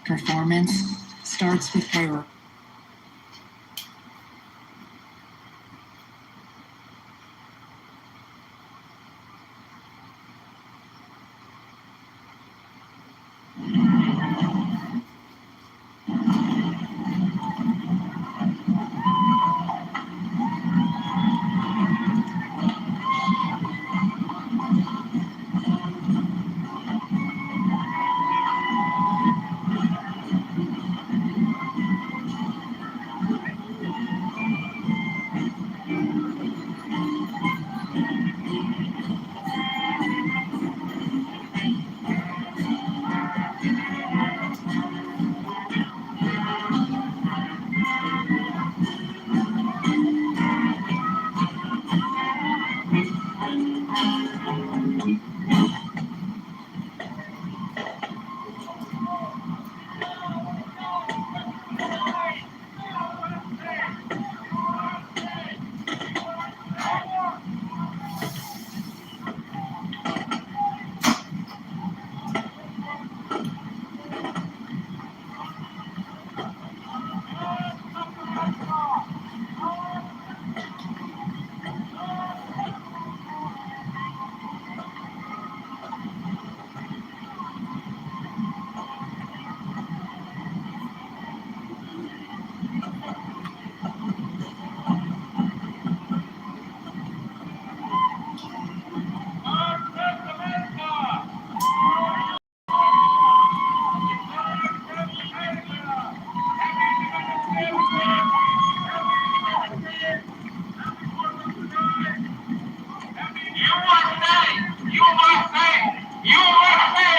Performance starts with error. You must say,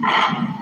Now,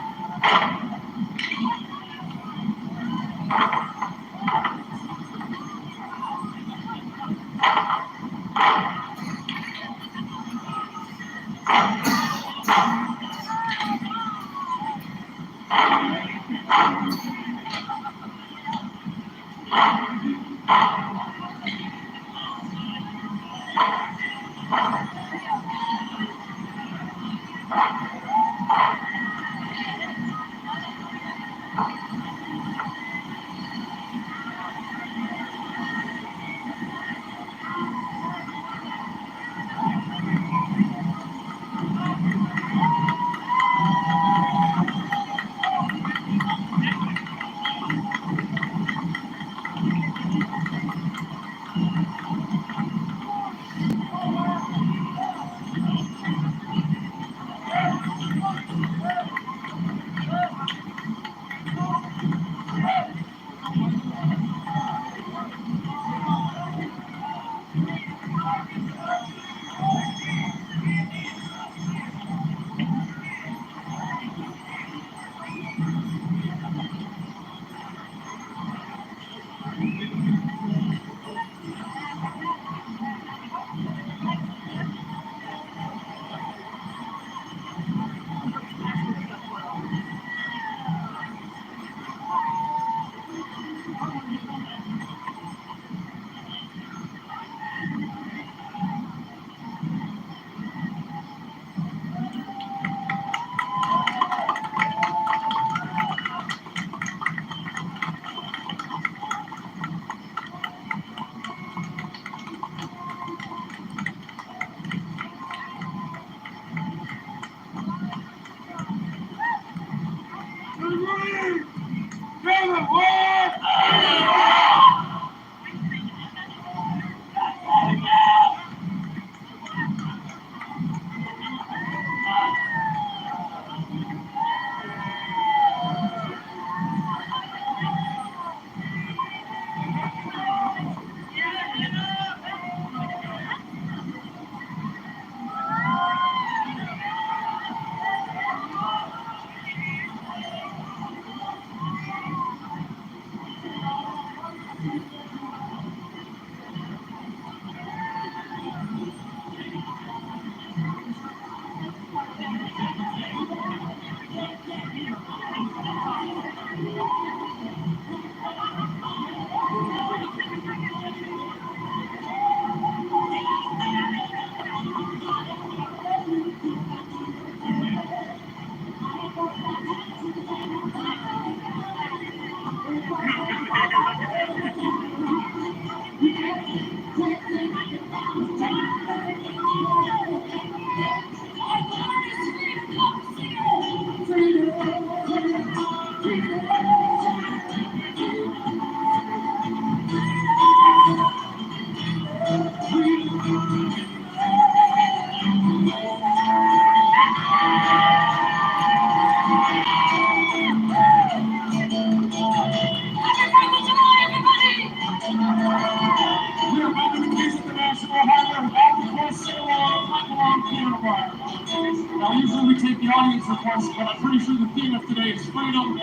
usually we take the audience requests, but I'm pretty sure the theme of today is Freedom,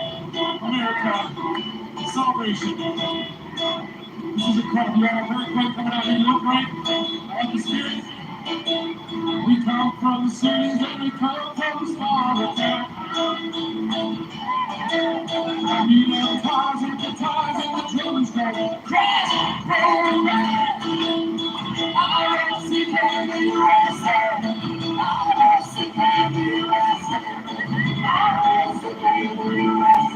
America, Celebration. This is incredible. You all are very great coming out here. You look great. I like the spirit. We come from the cities and we come from the smaller towns. We love cars and guitars and the drums go crash, roll back. R.S.C. in the USA. R.S.C. in the USA. R.S.C. in the USA.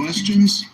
questions?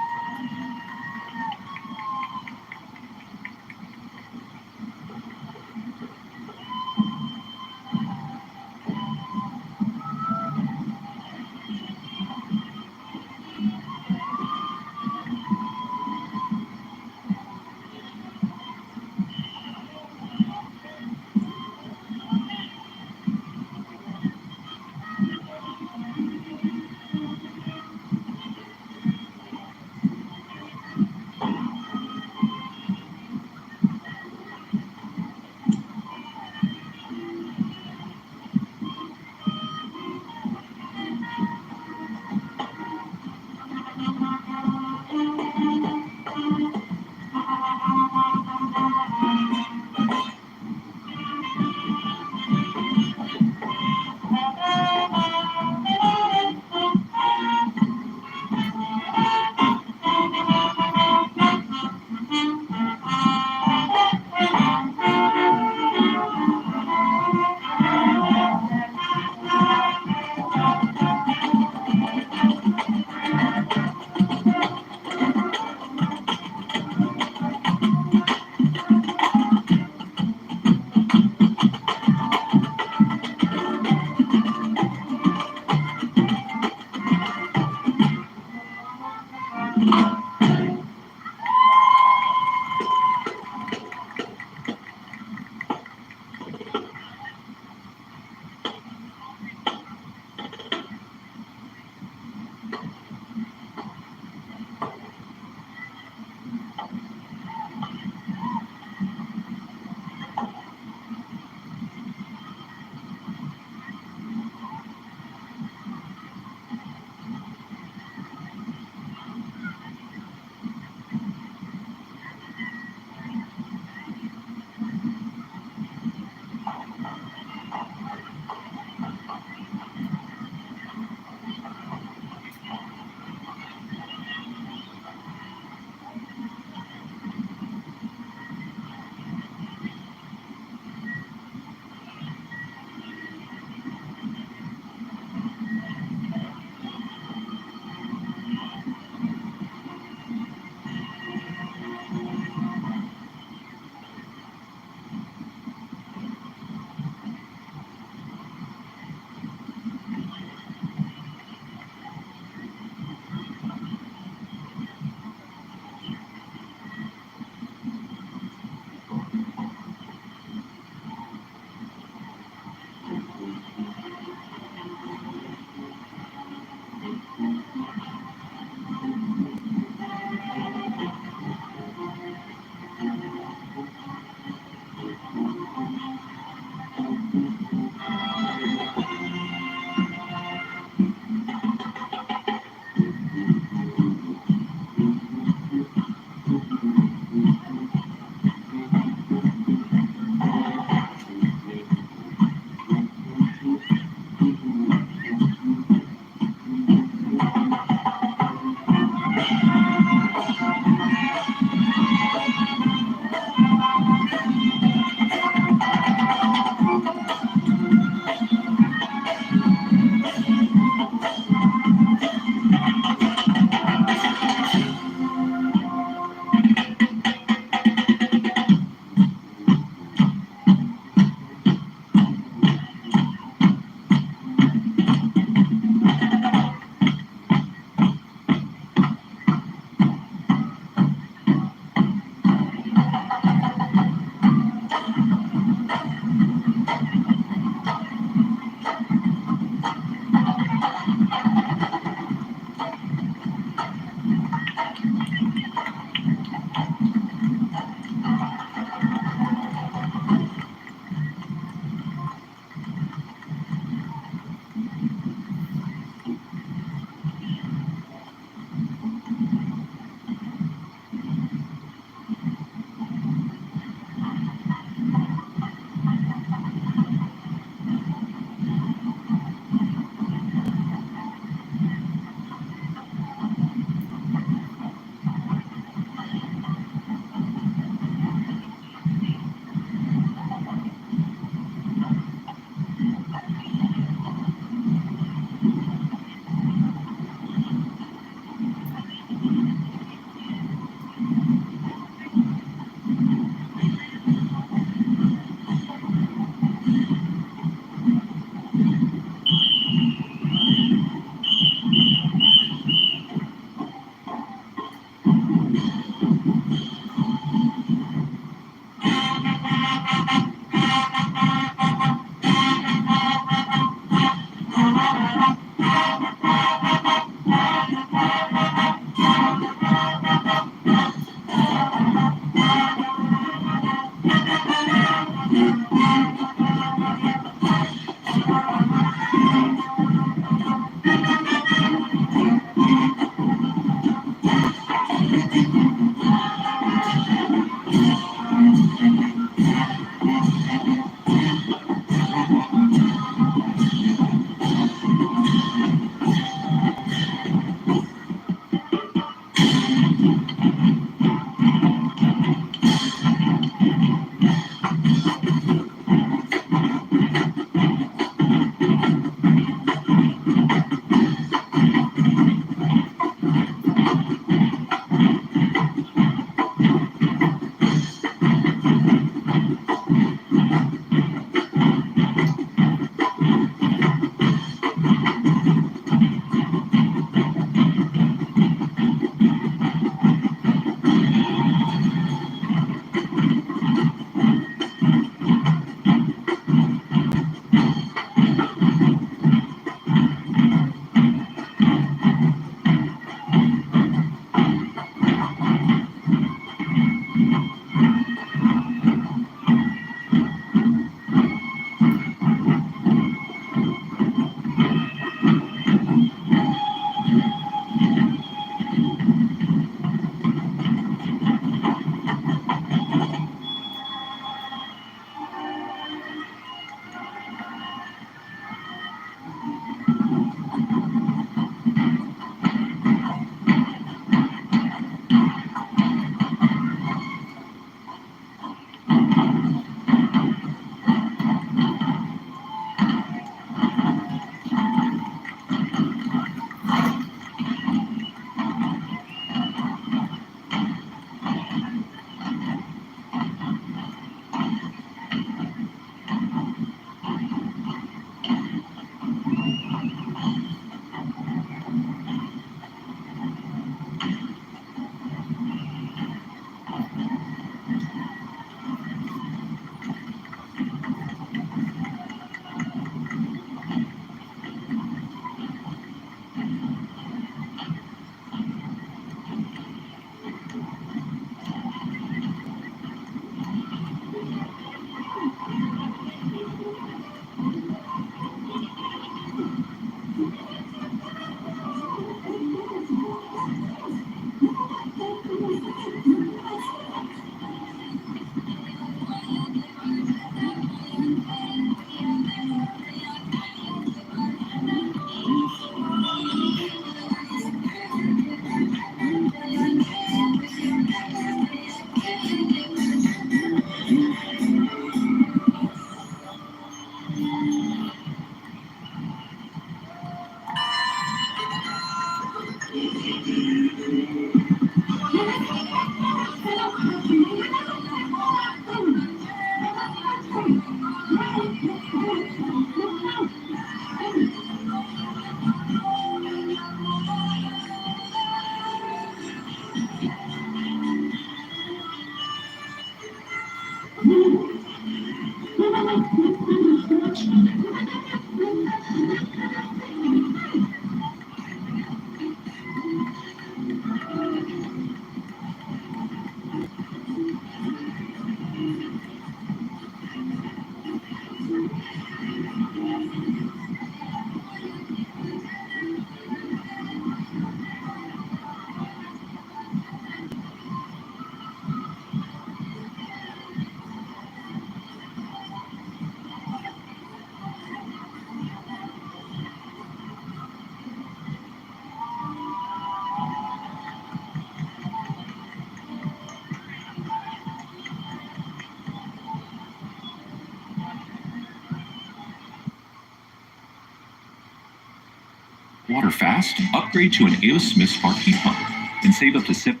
water fast? Upgrade to an A.O. Smith Spark heat pump and save up to 7.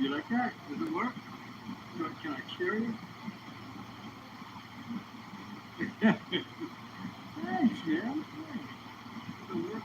You like that? Does it work? Can I carry it? Thanks, man. Does it work?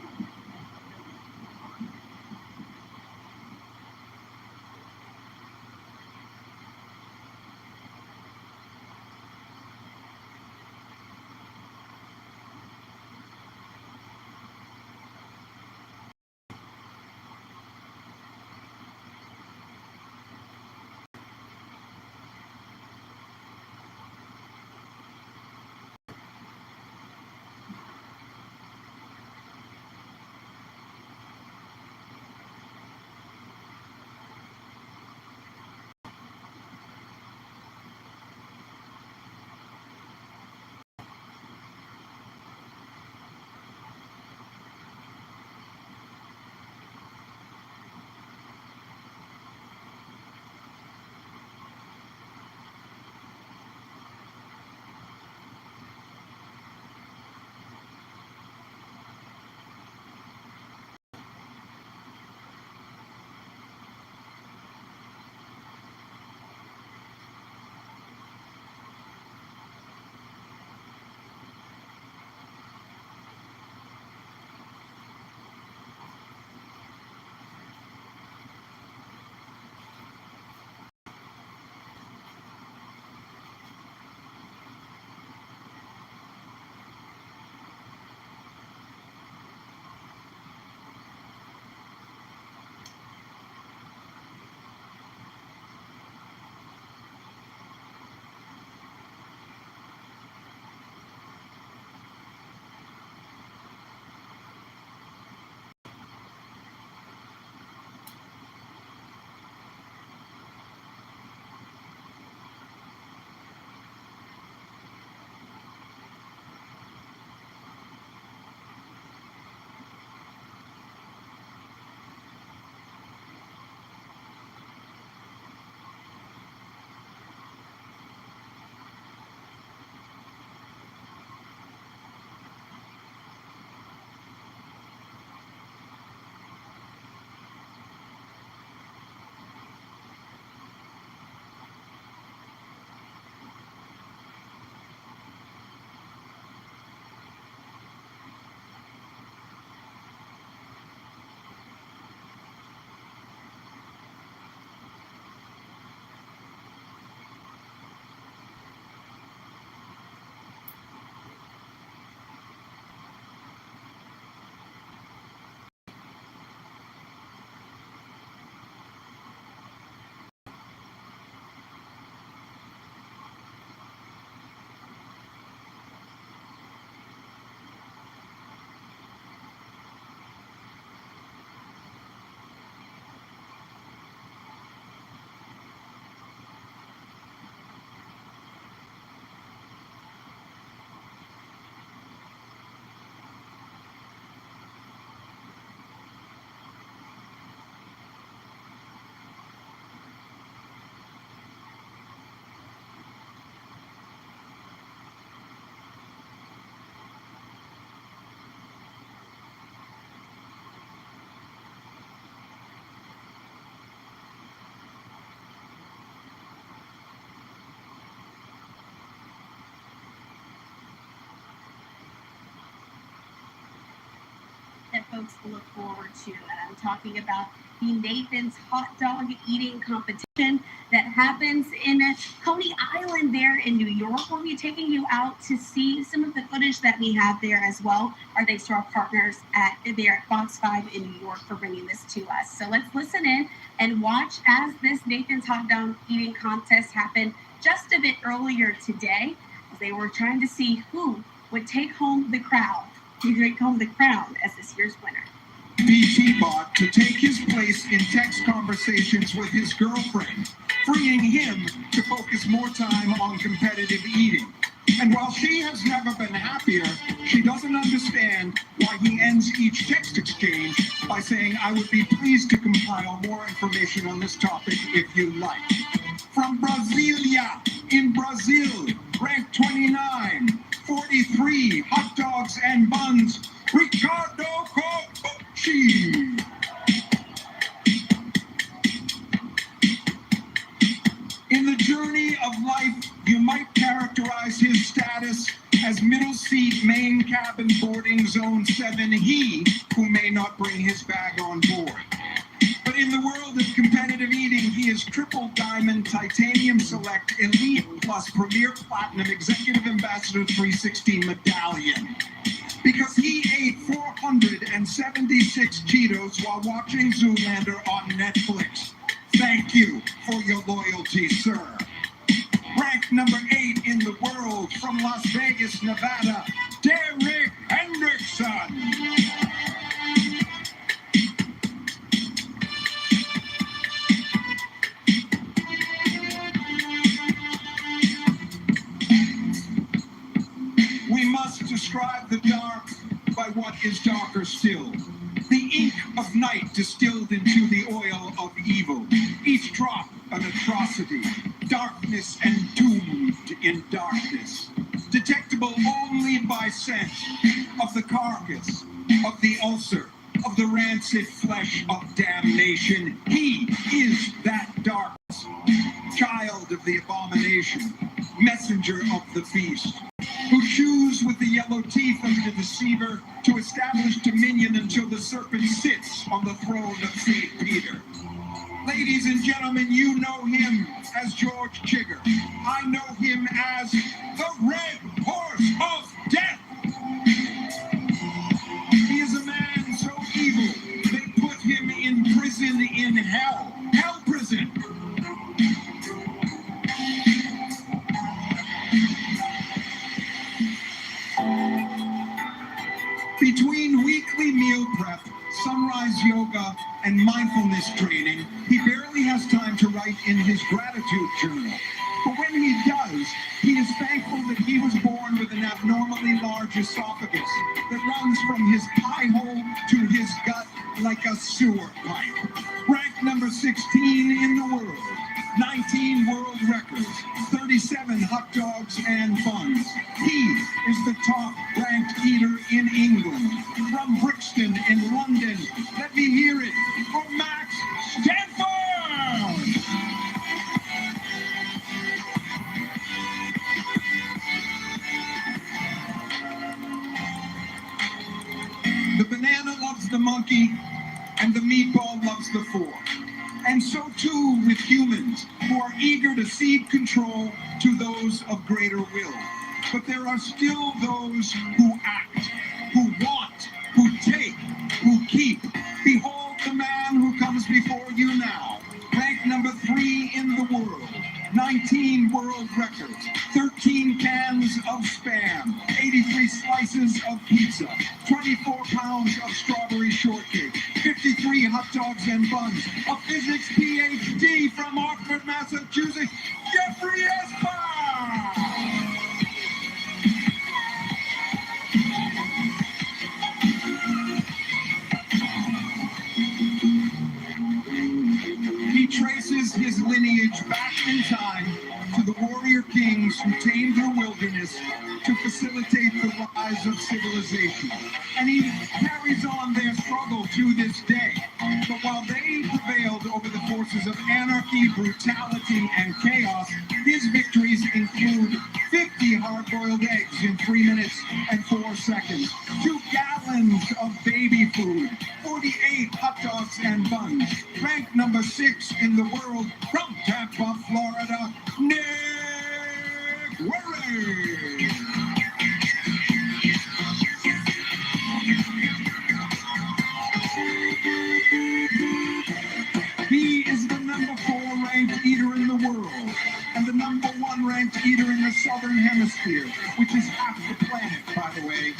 That folks will look forward to. And I'm talking about the Nathan's Hot Dog Eating Competition that happens in Coney Island there in New York. We'll be taking you out to see some of the footage that we have there as well. Our thanks to our partners there at Fox 5 in New York for bringing this to us. So let's listen in and watch as this Nathan's Hot Dog Eating Contest happened just a bit earlier today, as they were trying to see who would take home the crown as this year's winner. BT bot to take his place in text conversations with his girlfriend, freeing him to focus more time on competitive eating. And while she has never been happier, she doesn't understand why he ends each text exchange by saying, "I would be pleased to compile more information on this topic if you like." From Brasilia, in Brazil, ranked 29, 43 hot dogs and buns, Ricardo Corbucci. sacrifice his status as middle seat main cabin boarding zone 7, he who may not bring his bag on board. But in the world of competitive eating, he is triple diamond, titanium select, elite plus premier platinum, executive ambassador 316 medallion. Because he ate 476 Cheetos while watching Zoolander on Netflix. Thank you for your loyalty, sir. Ranked number 8 in the world from Las Vegas, Nevada, Derek Hendrickson. We must describe the dark by what is darker still. The ink of night distilled into the oil of evil. Each drop an atrocity. Darkness entombed in darkness. Detectable only by scent of the carcass, of the ulcer, of the rancid flesh of damnation. He is that darkness. Child of the abomination. Messenger of the beast. Who chews with the yellow teeth of the deceiver to establish dominion until the serpent sits on the throne of St. Peter. Ladies and gentlemen, you know him as George Chigger. I know him as the Red Horse of Death. He is a man so evil, they put him in prison in hell. Hell prison. Between weekly meal prep, sunrise yoga, and mindfulness training, he barely has time to write in his gratitude journal. But when he does, he is thankful that he was born with an abnormally large esophagus that runs from his pie hole to his gut like a sewer pipe. Ranked number 16 in the world. 19 world records, 37 hot dogs and buns. He is the top ranked eater in England. From Brixton in London, let me hear it for Max Stanford! The banana loves the monkey, and the meatball loves the fork. And so too with humans who are eager to cede control to those of greater will. But there are still those who act, who want, who take, who keep. Behold the man who comes before you now. Ranked number 3 in the world. 19 world records, 13 cans of Spam, 83 slices of pizza, 24 pounds of strawberry shortcake, 53 hot dogs and buns, a physics PhD from Oxford, Massachusetts, Jeffrey Espa! He traces his lineage back in time to the warrior kings who tamed the wilderness to facilitate the rise of civilization. And he carries on their struggle to this day. But while they prevailed over the forces of anarchy, brutality, and chaos, his victories include 50 hard-boiled eggs in 3 minutes and 4 seconds, 2 gallons of baby food, 48 hot dogs and buns. Ranked number 6 in the world from Tampa, Florida, Nick Worry. He is the number 4 ranked eater in the world and the number 1 ranked eater in the Southern Hemisphere, which is half the planet, by the way.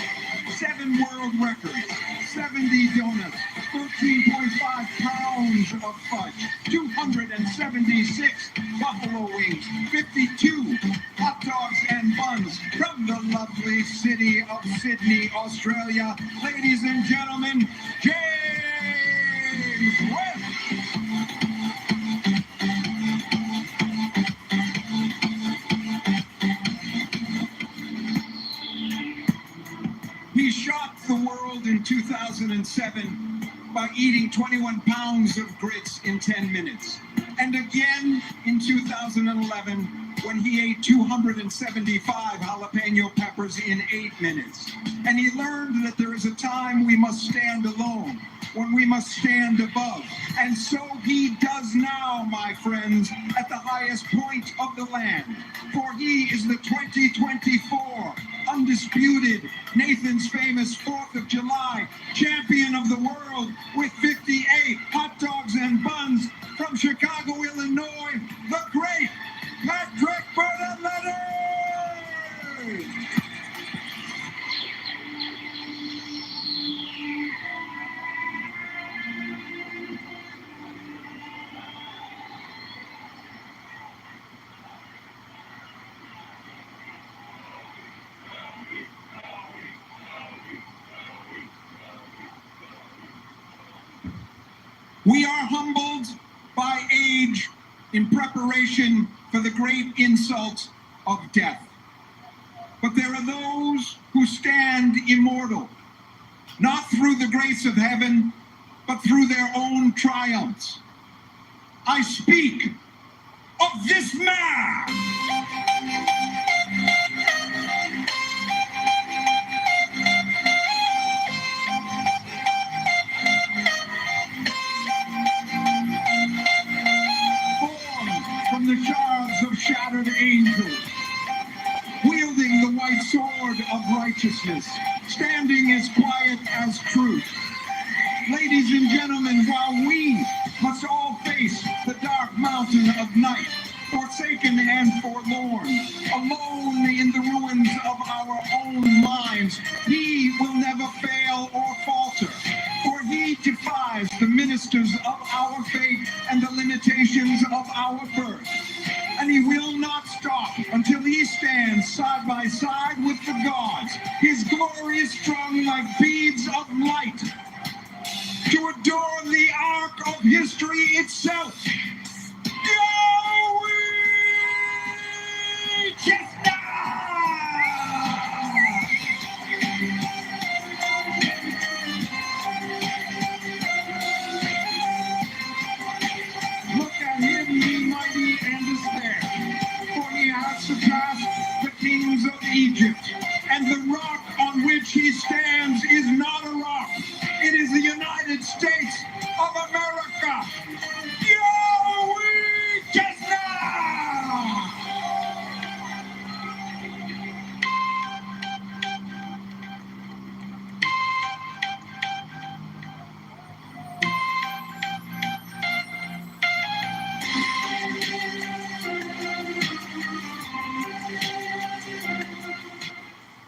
7 world records, 70 donuts, 13.5 pounds of fudge, 276 buffalo wings, 52 hot dogs and buns from the lovely city of Sydney, Australia. Ladies and gentlemen, James Webb. He shocked the world in 2007 by eating 21 pounds of grits in 10 minutes. And again in 2011 when he ate 275 jalapeno peppers in 8 minutes. And he learned that there is a time we must stand alone, when we must stand above. And so he does now, my friends, at the highest point of the land. For he is the 2024 undisputed Nathan's famous 4th of July champion of the world with 58 hot dogs and buns from Chicago, Illinois, the great Patrick Bernaletti! We are humbled by age in preparation for the great insult of death. But there are those who stand immortal, not through the grace of heaven, but through their own triumphs. I speak of this man! From the shards of shattered angels, wielding the white sword of righteousness, standing as quiet as truth. Ladies and gentlemen, while we must all face the dark mountain of night, forsaken and forlorn, alone in the ruins of our own minds, he will never fail or falter, for he defies the ministers of our faith and the limitations of our birth. And he will not stop until he stands side by side with the gods, his glory is strung like beads of light, to adorn the arc of history itself. Go Chester! Look at him, ye mighty, and despair, for he has surpassed the kings of Egypt, and the rock on which he stands is not a rock, it is the United States of America. Yo, Chester!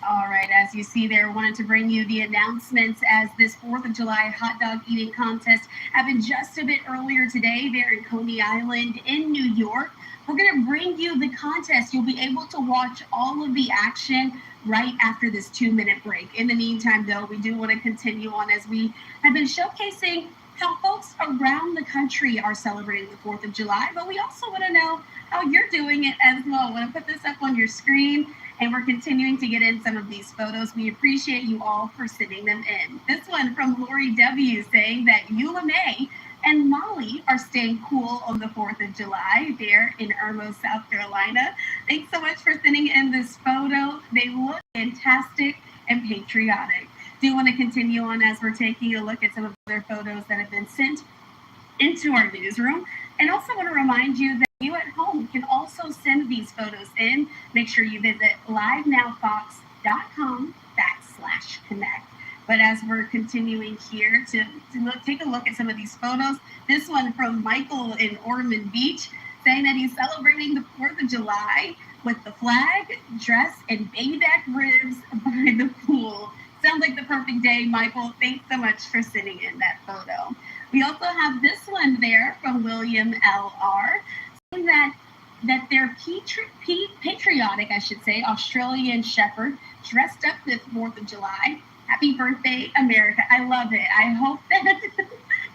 All right, as you see there, wanted to bring you the announcements as this 4th of July hot dog eating contest happened just a bit earlier today there in Coney Island in New York. We're going to bring you the contest. You'll be able to watch all of the action right after this 2-minute break. In the meantime, though, we do want to continue on as we have been showcasing how folks around the country are celebrating the 4th of July, but we also want to know how you're doing it as well. I want to put this up on your screen. And we're continuing to get in some of these photos. We appreciate you all for sending them in. This one from Lori W. saying that Eula May and Molly are staying cool on the 4th of July there in Irmo, South Carolina. Thanks so much for sending in this photo. They look fantastic and patriotic. Do want to continue on as we're taking a look at some of the other photos that have been sent into our newsroom. And also want to remind you that you at home can also send these photos in. Make sure you visit livenowfox.com/connect. But as we're continuing here to take a look at some of these photos, this one from Michael in Ormond Beach saying that he's celebrating the 4th of July with the flag, dress, and baby back ribs by the pool. Sounds like the perfect day, Michael. Thanks so much for sending in that photo. We also have this one there from William L.R. saying that their patriotic, Australian Shepherd dressed up this 4th of July. Happy birthday, America. I love it. I hope that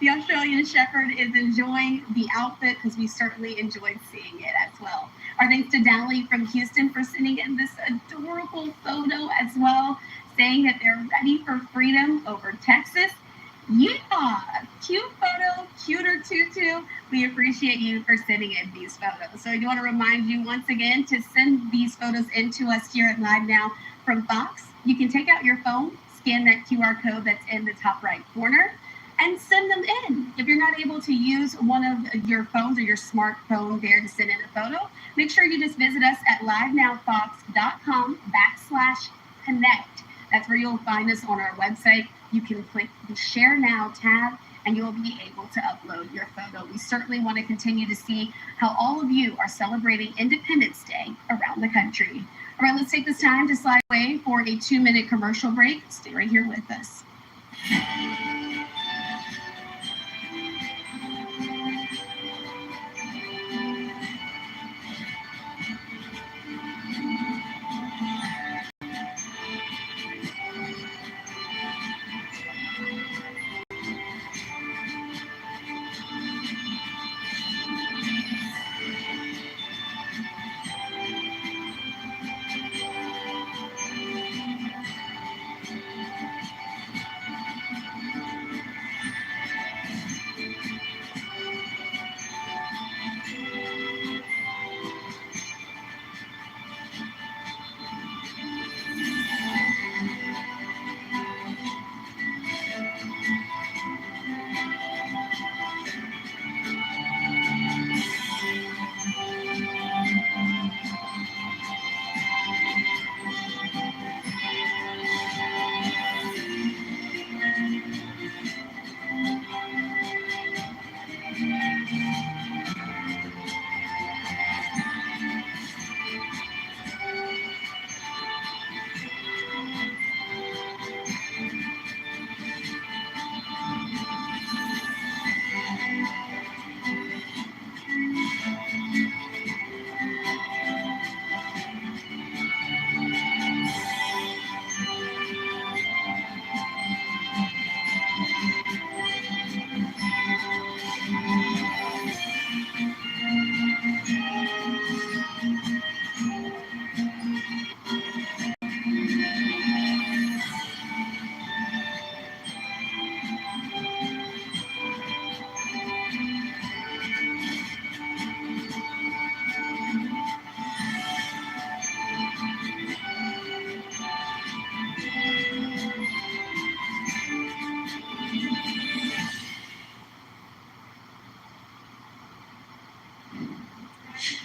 the Australian Shepherd is enjoying the outfit because we certainly enjoyed seeing it as well. Our thanks to Dally from Houston for sending in this adorable photo as well, saying that they're ready for freedom over Texas. Yeah, cute photo, cute Shooter Tutu, we appreciate you for sending in these photos. So I want to remind you once again to send these photos in to us here at Live Now from Fox. You can take out your phone, scan that QR code that's in the top right corner, and send them in. If you're not able to use one of your phones or your smartphone there to send in a photo, make sure you just visit us at livenowfox.com/connect. That's where you'll find us on our website. You can click the Share Now tab and you'll be able to upload your photo. We certainly want to continue to see how all of you are celebrating Independence Day around the country. All right, let's take this time to slide away for a 2-minute commercial break. Stay right here with us.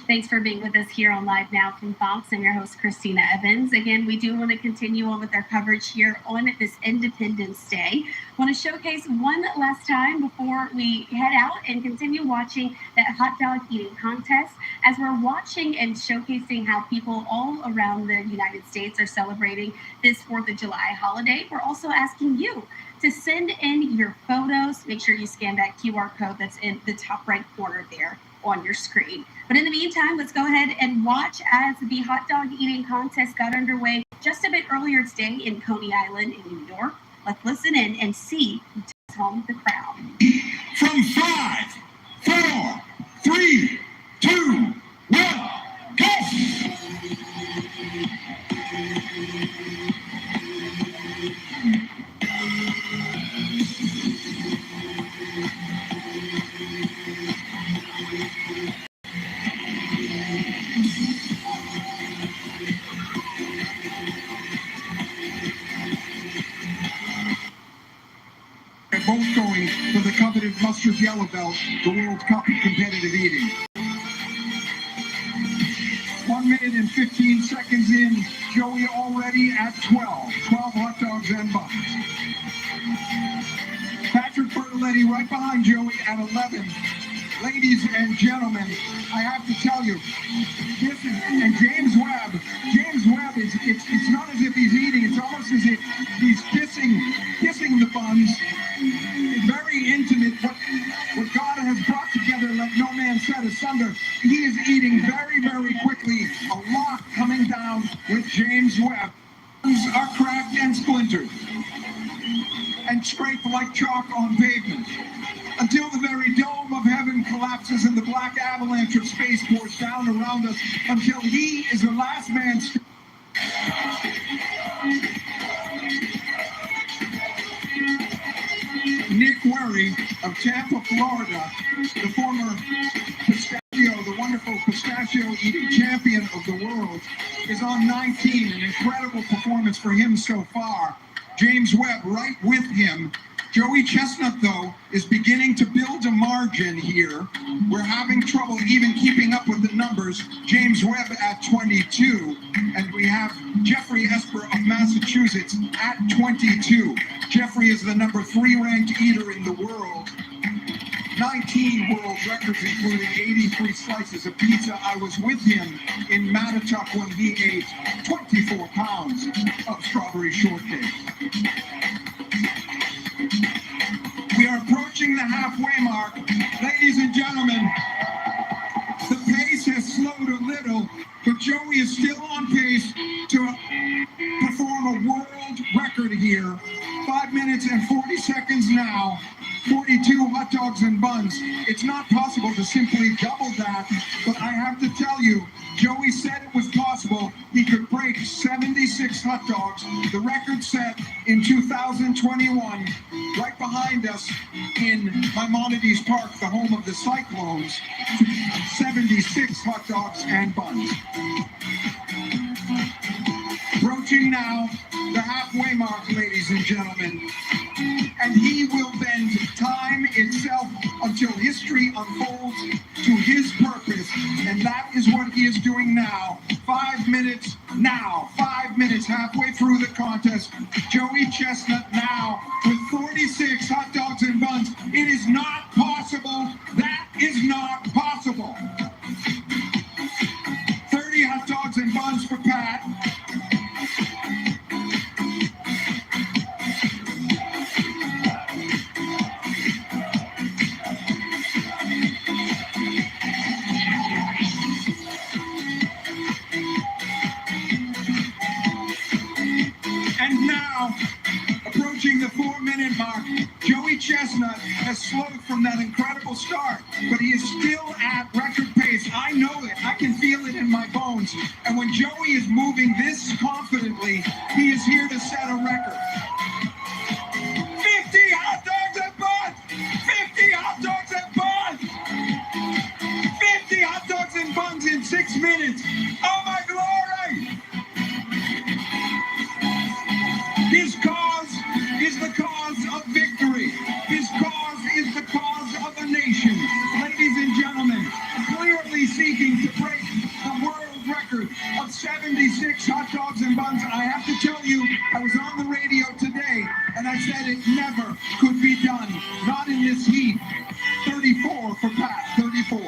Thanks for being with us here on Live Now from Fox. I'm your host, Christina Evans. Again, we do want to continue on with our coverage here on this Independence Day. Want to showcase one last time before we head out and continue watching that hot dog eating contest. As we're watching and showcasing how people all around the United States are celebrating this 4th of July holiday, we're also asking you to send in your photos. Make sure you scan that QR code that's in the top right corner there on your screen. But in the meantime, let's go ahead and watch as the hot dog eating contest got underway just a bit earlier today in Coney Island in New York. Let's listen in and see who takes home the crown. From 5, 4, 3, 2, 1, go! They're both going for the coveted mustard yellow belt, the World Cup of competitive eating. 1 minute and 15 seconds in, Joey already at 12 hot dogs and buns. Patrick Bertoletti right behind Joey at 11. Ladies and gentlemen, I have to tell you, this is, and James Webb is, it's not as if he's eating, it's almost as if he's kissing the buns. It's very intimate, what God has brought together, let no man set asunder. He is eating very, very quickly, a lot coming down with James Webb. Buns are cracked and splintered, and scraped like chalk on pavement, until the very dome of heaven collapses and the black avalanche of space pours down around us until he is the last man. Nick Webb Larry of Tampa, Florida, the former the wonderful pistachio eating champion of the world, is on 19. An incredible performance for him so far. James Webb right with him. Joey Chestnut, though, is beginning to build a margin here. We're having trouble even keeping up with the numbers. James Webb at 22, and we have Jeffrey Esper of Massachusetts at 22. Jeffrey is the number 3 ranked eater in the world. 19 world records, including 83 slices of pizza. I was with him in Mattatuck when he ate 24 pounds of strawberry shortcake. We are approaching the halfway mark. Ladies and gentlemen, the pace has slowed a little, but Joey is still on pace to perform a world record here. 5 minutes and 40 seconds now. 42 hot dogs and buns. It's not possible to simply double that, but I have to tell you, Joey said it was possible. He could break 76 hot dogs, the record set in 2021, right behind us in Maimonides Park, the home of the Cyclones. 76 hot dogs and buns. Approaching now the halfway mark, ladies and gentlemen. And he will bend time itself until history unfolds to his purpose. And that is what he is doing now. 5 minutes now. 5 minutes halfway through the contest. Joey Chestnut now with 46 hot dogs and buns. It is not possible. That is not possible. 30 hot dogs and buns for Pat. The 4-minute mark. Joey Chestnut has slowed from that incredible start, but he is still at record pace. I know it. I can feel it in my bones. And when Joey is moving this confidently, he is here to set a record. 50 hot dogs and buns! 50 hot dogs and buns! 50 hot dogs and buns in 6 minutes. Oh my glory! His cause is the cause of victory. His cause is the cause of a nation. Ladies and gentlemen, clearly seeking to break the world record of 76 hot dogs and buns. I have to tell you, I was on the radio today, and I said it never could be done. Not in this heat. 34 for Pat, 34.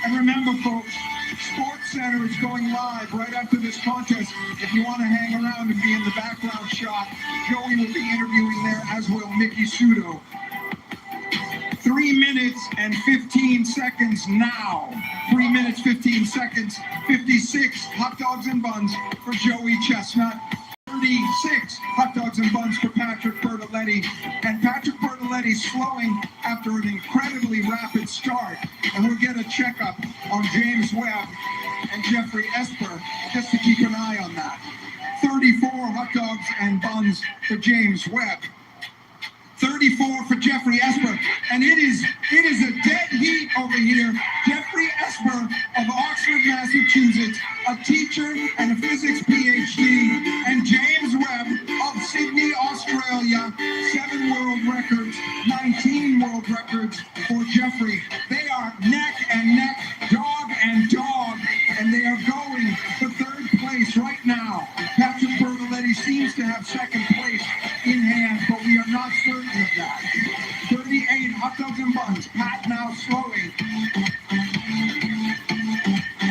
And remember, folks, Sports Center is going live right after this contest. If you want to hang around and be in the background shot, Joey will be interviewing there, as will Mickey Sudo. 3 minutes and 15 seconds now. 3 minutes, 15 seconds. 56 hot dogs and buns for Joey Chestnut. 36 hot dogs and buns for Patrick Bertoletti. And Patrick Bertoletti slowing after an incredibly rapid start. And we'll get a checkup on James Webb and Jeffrey Esper just to keep an eye on that. 34 hot dogs and buns for James Webb. 34 for Jeffrey Esper, and it is a dead heat over here. Jeffrey Esper of Oxford, Massachusetts, a teacher and a physics PhD, and James Webb of Sydney, Australia, 7 world records, 19 world records for Jeffrey. They are neck and neck, dog and dog, and they are going for 3rd place right now. Patrick Bertoletti seems to have 2nd place in hand, but we are not certain of that. 38 hot dogs and buns. Pat now slowing.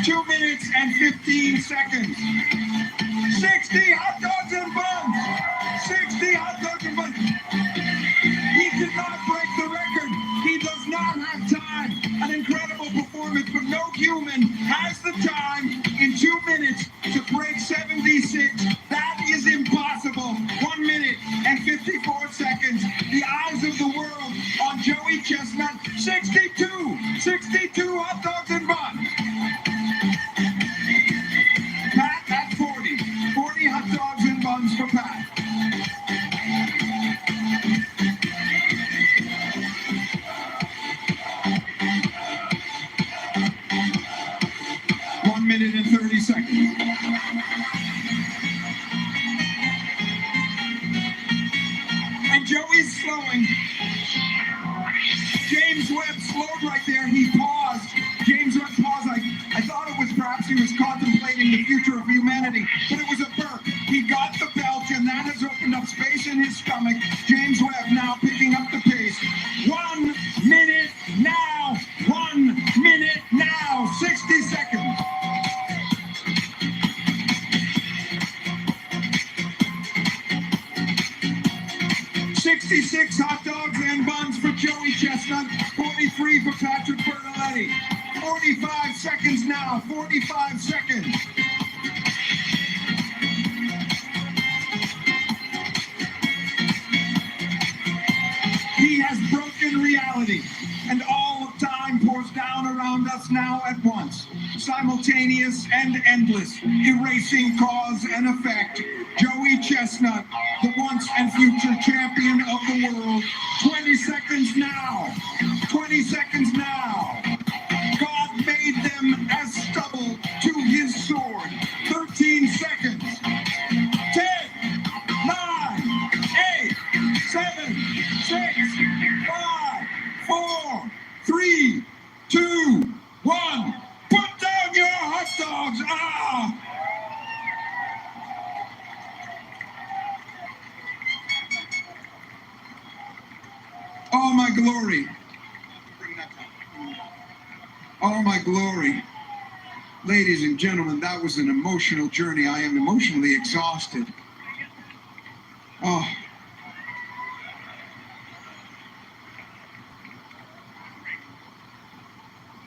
2 minutes and 15 seconds. 60 hot dogs and buns. 60 hot dogs and buns. He did not break the record. He does not have time. An incredible performance, but no human has the time in 2 minutes to break 76. That is impossible. 1 minute and 54 seconds. The eyes of the world on Joey Chestnut. 62 hot dogs and buns. Pat at 40 hot dogs and buns for Pat. minute and 30 seconds. And Joey's slowing. James Webb slowed right there. He paused. James Webb paused. I thought it was perhaps he was contemplating the future of humanity, but it was a burp. He got the belch, and that has opened up space in his stomach. James Webb now picking up the pace. 1 minute now. 1 minute now. 60 seconds. 66 hot dogs and buns for Joey Chestnut, 43 for Patrick Bertoletti. 45 seconds now, 45 seconds. He has broken reality, and all of time pours down around us now at once. Simultaneous and endless, erasing cause and effect. Joey Chestnut, the once and future champion of the world. 20 seconds now. 20 seconds now. God made them as stubble to his sword. 13 seconds. 10, 9, 8, 7, 6, 5, 4, 3, 2, 1. Put down your hot dogs. Ah! Oh, my glory. Oh, my glory. Ladies and gentlemen, that was an emotional journey. I am emotionally exhausted. Oh.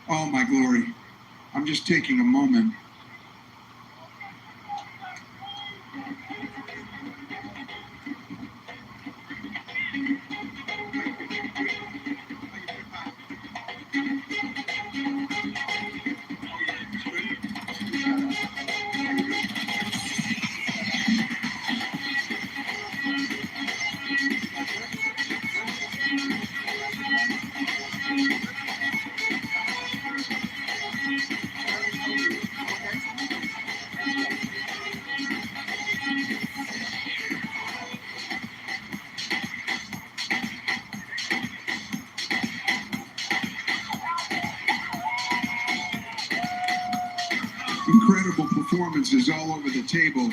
Oh, my glory. I'm just taking a moment. Incredible performances all over the table.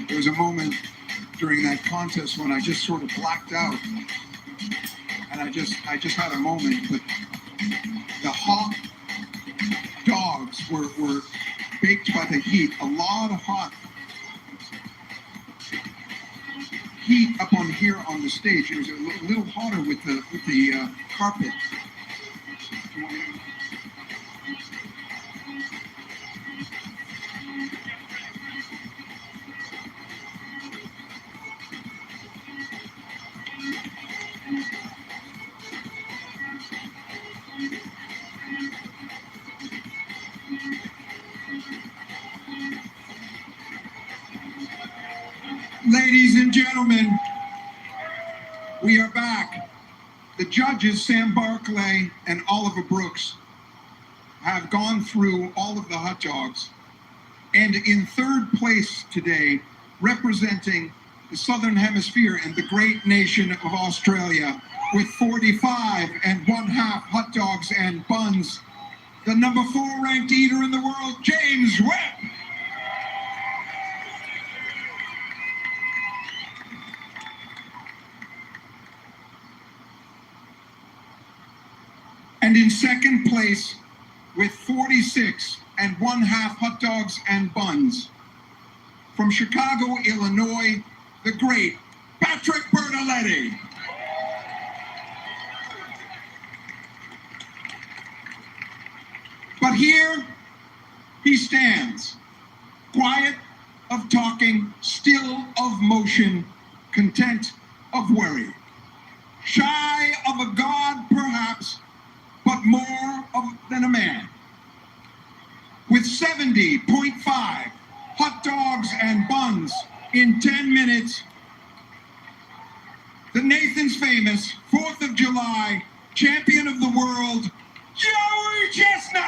There was a moment during that contest when I just sort of blacked out, and I just had a moment. But the hot dogs were baked by the heat. A lot of hot heat up on here on the stage. It was a little hotter with the carpet. Ladies and gentlemen, we are back. The judges, Sam Barclay and Oliver Brooks, have gone through all of the hot dogs. And in third place today, representing the Southern Hemisphere and the great nation of Australia, with 45 1/2 hot dogs and buns, the number 4 ranked eater in the world, James Webb. And in second place, with 46 1/2 hot dogs and buns, from Chicago, Illinois, the great Patrick Bertoletti. But here he stands, quiet of talking, still of motion, content of worry, shy of a god perhaps, but more than a man. With 70.5 hot dogs and buns in 10 minutes, the Nathan's famous 4th of July champion of the world, Joey Chestnut!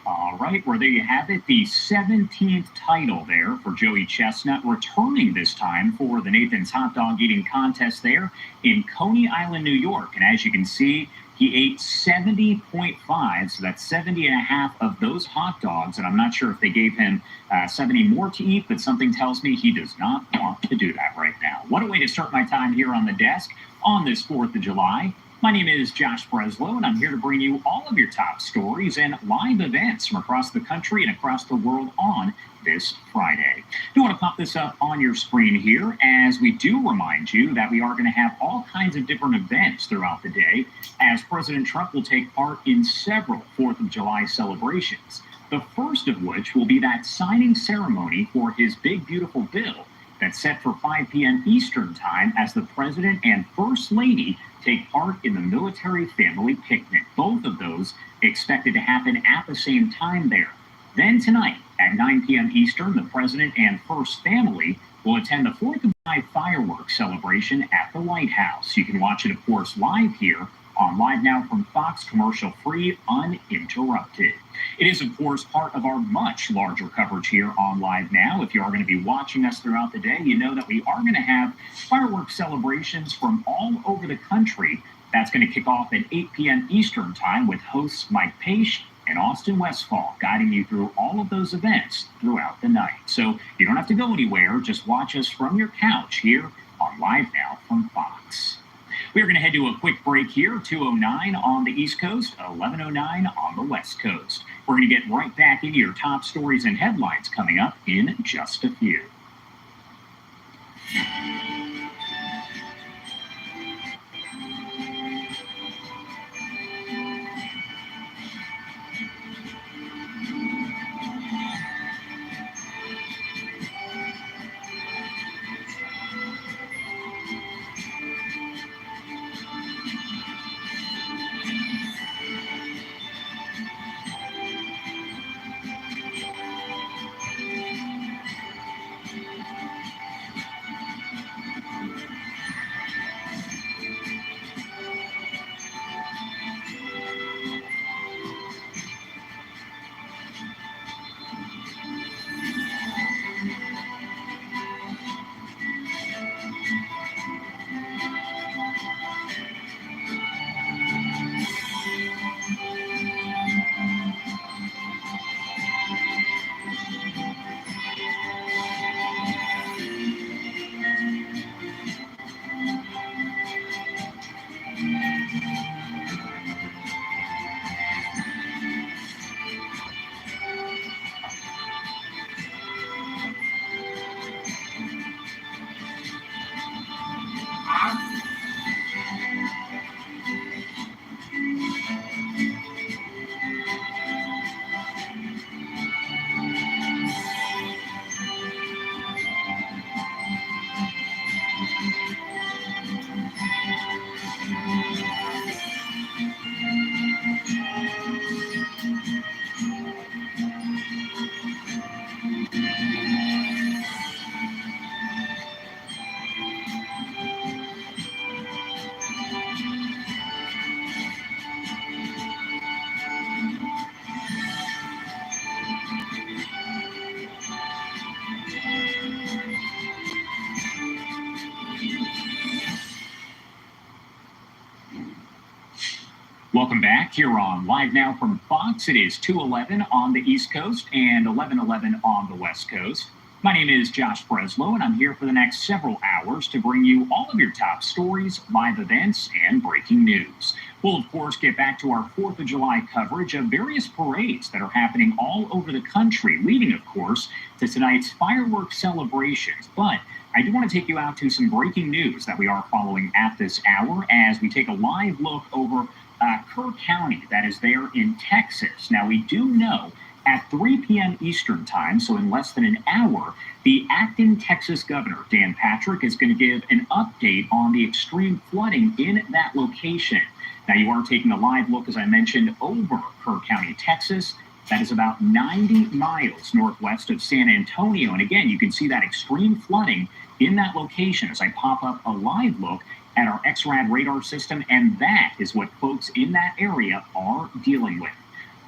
All right, well, there you have it, the 17th title there for Joey Chestnut, returning this time for the Nathan's Hot Dog Eating Contest there in Coney Island, New York. And as you can see, he ate 70.5, so that's 70.5 of those hot dogs. And I'm not sure if they gave him 70 more to eat, but something tells me he does not want to do that right now. What a way to start my time here on the desk on this 4th of July. My name is Josh Breslow, and I'm here to bring you all of your top stories and live events from across the country and across the world on this Friday. I want to pop this up on your screen here as we do remind you that we are going to have all kinds of different events throughout the day, as President Trump will take part in several 4th of July celebrations. The first of which will be that signing ceremony for his big, beautiful bill that's set for 5 p.m. Eastern time as the President and First Lady take part in the military family picnic. Both of those expected to happen at the same time there. Then tonight at 9 p.m. Eastern, the President and First Family will attend the 4th of July fireworks celebration at the White House. You can watch it, of course, live here on Live Now from Fox, commercial-free, uninterrupted. It is, of course, part of our much larger coverage here on Live Now. If you are going to be watching us throughout the day, you know that we are going to have fireworks celebrations from all over the country. That's going to kick off at 8 p.m. Eastern time with hosts Mike Page and Austin Westfall guiding you through all of those events throughout the night. So you don't have to go anywhere. Just watch us from your couch here on Live Now from Fox. We're going to head to a quick break here, 2:09 on the East Coast, 11:09 on the West Coast. We're going to get right back into your top stories and headlines coming up in just a few. Welcome back here on Live Now from Fox. It is 2:11 on the East Coast and 11:11 on the West Coast. My name is Josh Breslow, and I'm here for the next several hours to bring you all of your top stories, live events, and breaking news. We'll, of course, get back to our 4th of July coverage of various parades that are happening all over the country, leading, of course, to tonight's fireworks celebrations. But I do want to take you out to some breaking news that we are following at this hour as we take a live look over Kerr County, that is there in Texas. Now, we do know at 3 p.m. Eastern time, so in less than an hour, the acting Texas governor, Dan Patrick, is going to give an update on the extreme flooding in that location. Now, you are taking a live look, as I mentioned, over Kerr County, Texas. That is about 90 miles northwest of San Antonio. And again, you can see that extreme flooding in that location as I pop up a live look at our XRAD radar system, and that is what folks in that area are dealing with.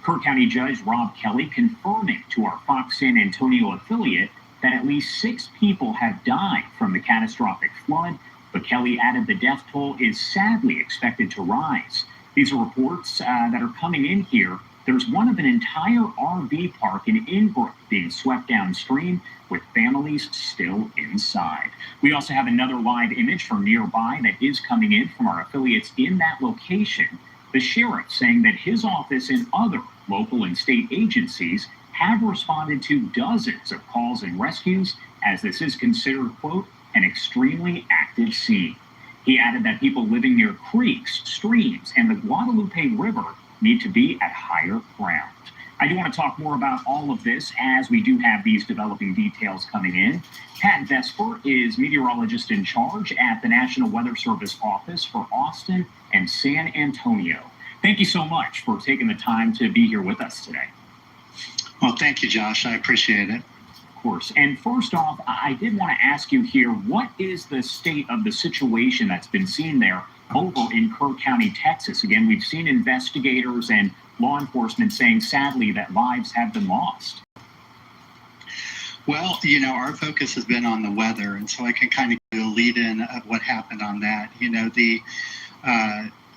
Kerr County Judge Rob Kelly confirming to our Fox San Antonio affiliate that at least 6 people have died from the catastrophic flood, but Kelly added the death toll is sadly expected to rise. These are reports that are coming in here. There's one of an entire RV park in Inbrook being swept downstream with families still inside. We also have another live image from nearby that is coming in from our affiliates in that location. The sheriff saying that his office and other local and state agencies have responded to dozens of calls and rescues as this is considered, quote, an extremely active scene. He added that people living near creeks, streams, and the Guadalupe River need to be at higher ground. I do want to talk more about all of this as we do have these developing details coming in. Pat Vesper is meteorologist in charge at the National Weather Service office for Austin and San Antonio. Thank you so much for taking the time to be here with us today. Well, thank you, Josh. I appreciate it. Of course. And first off, I did want to ask you here, what is the state of the situation that's been seen there over in Kerr County, Texas? Again, we've seen investigators and law enforcement saying, sadly, that lives have been lost. Well, our focus has been on the weather, and so I can kind of do a lead in of what happened on that.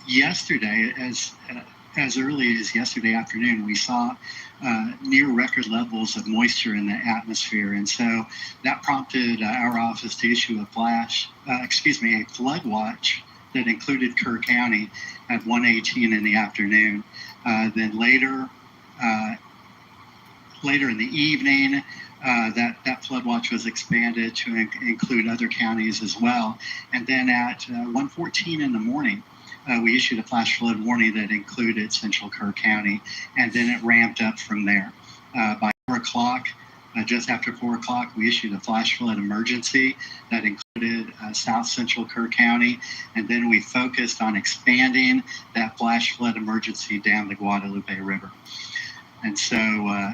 Yesterday, as early as yesterday afternoon, we saw near record levels of moisture in the atmosphere, and so that prompted our office to issue a flood watch that included Kerr County at 1:18 in the afternoon. Then later in the evening, that flood watch was expanded to include other counties as well. And then at 1:14 in the morning, we issued a flash flood warning that included central Kerr County, and then it ramped up from there. By 4 o'clock, just after 4 o'clock, we issued a flash flood emergency that included south central Kerr County, and then we focused on expanding that flash flood emergency down the Guadalupe River. And so,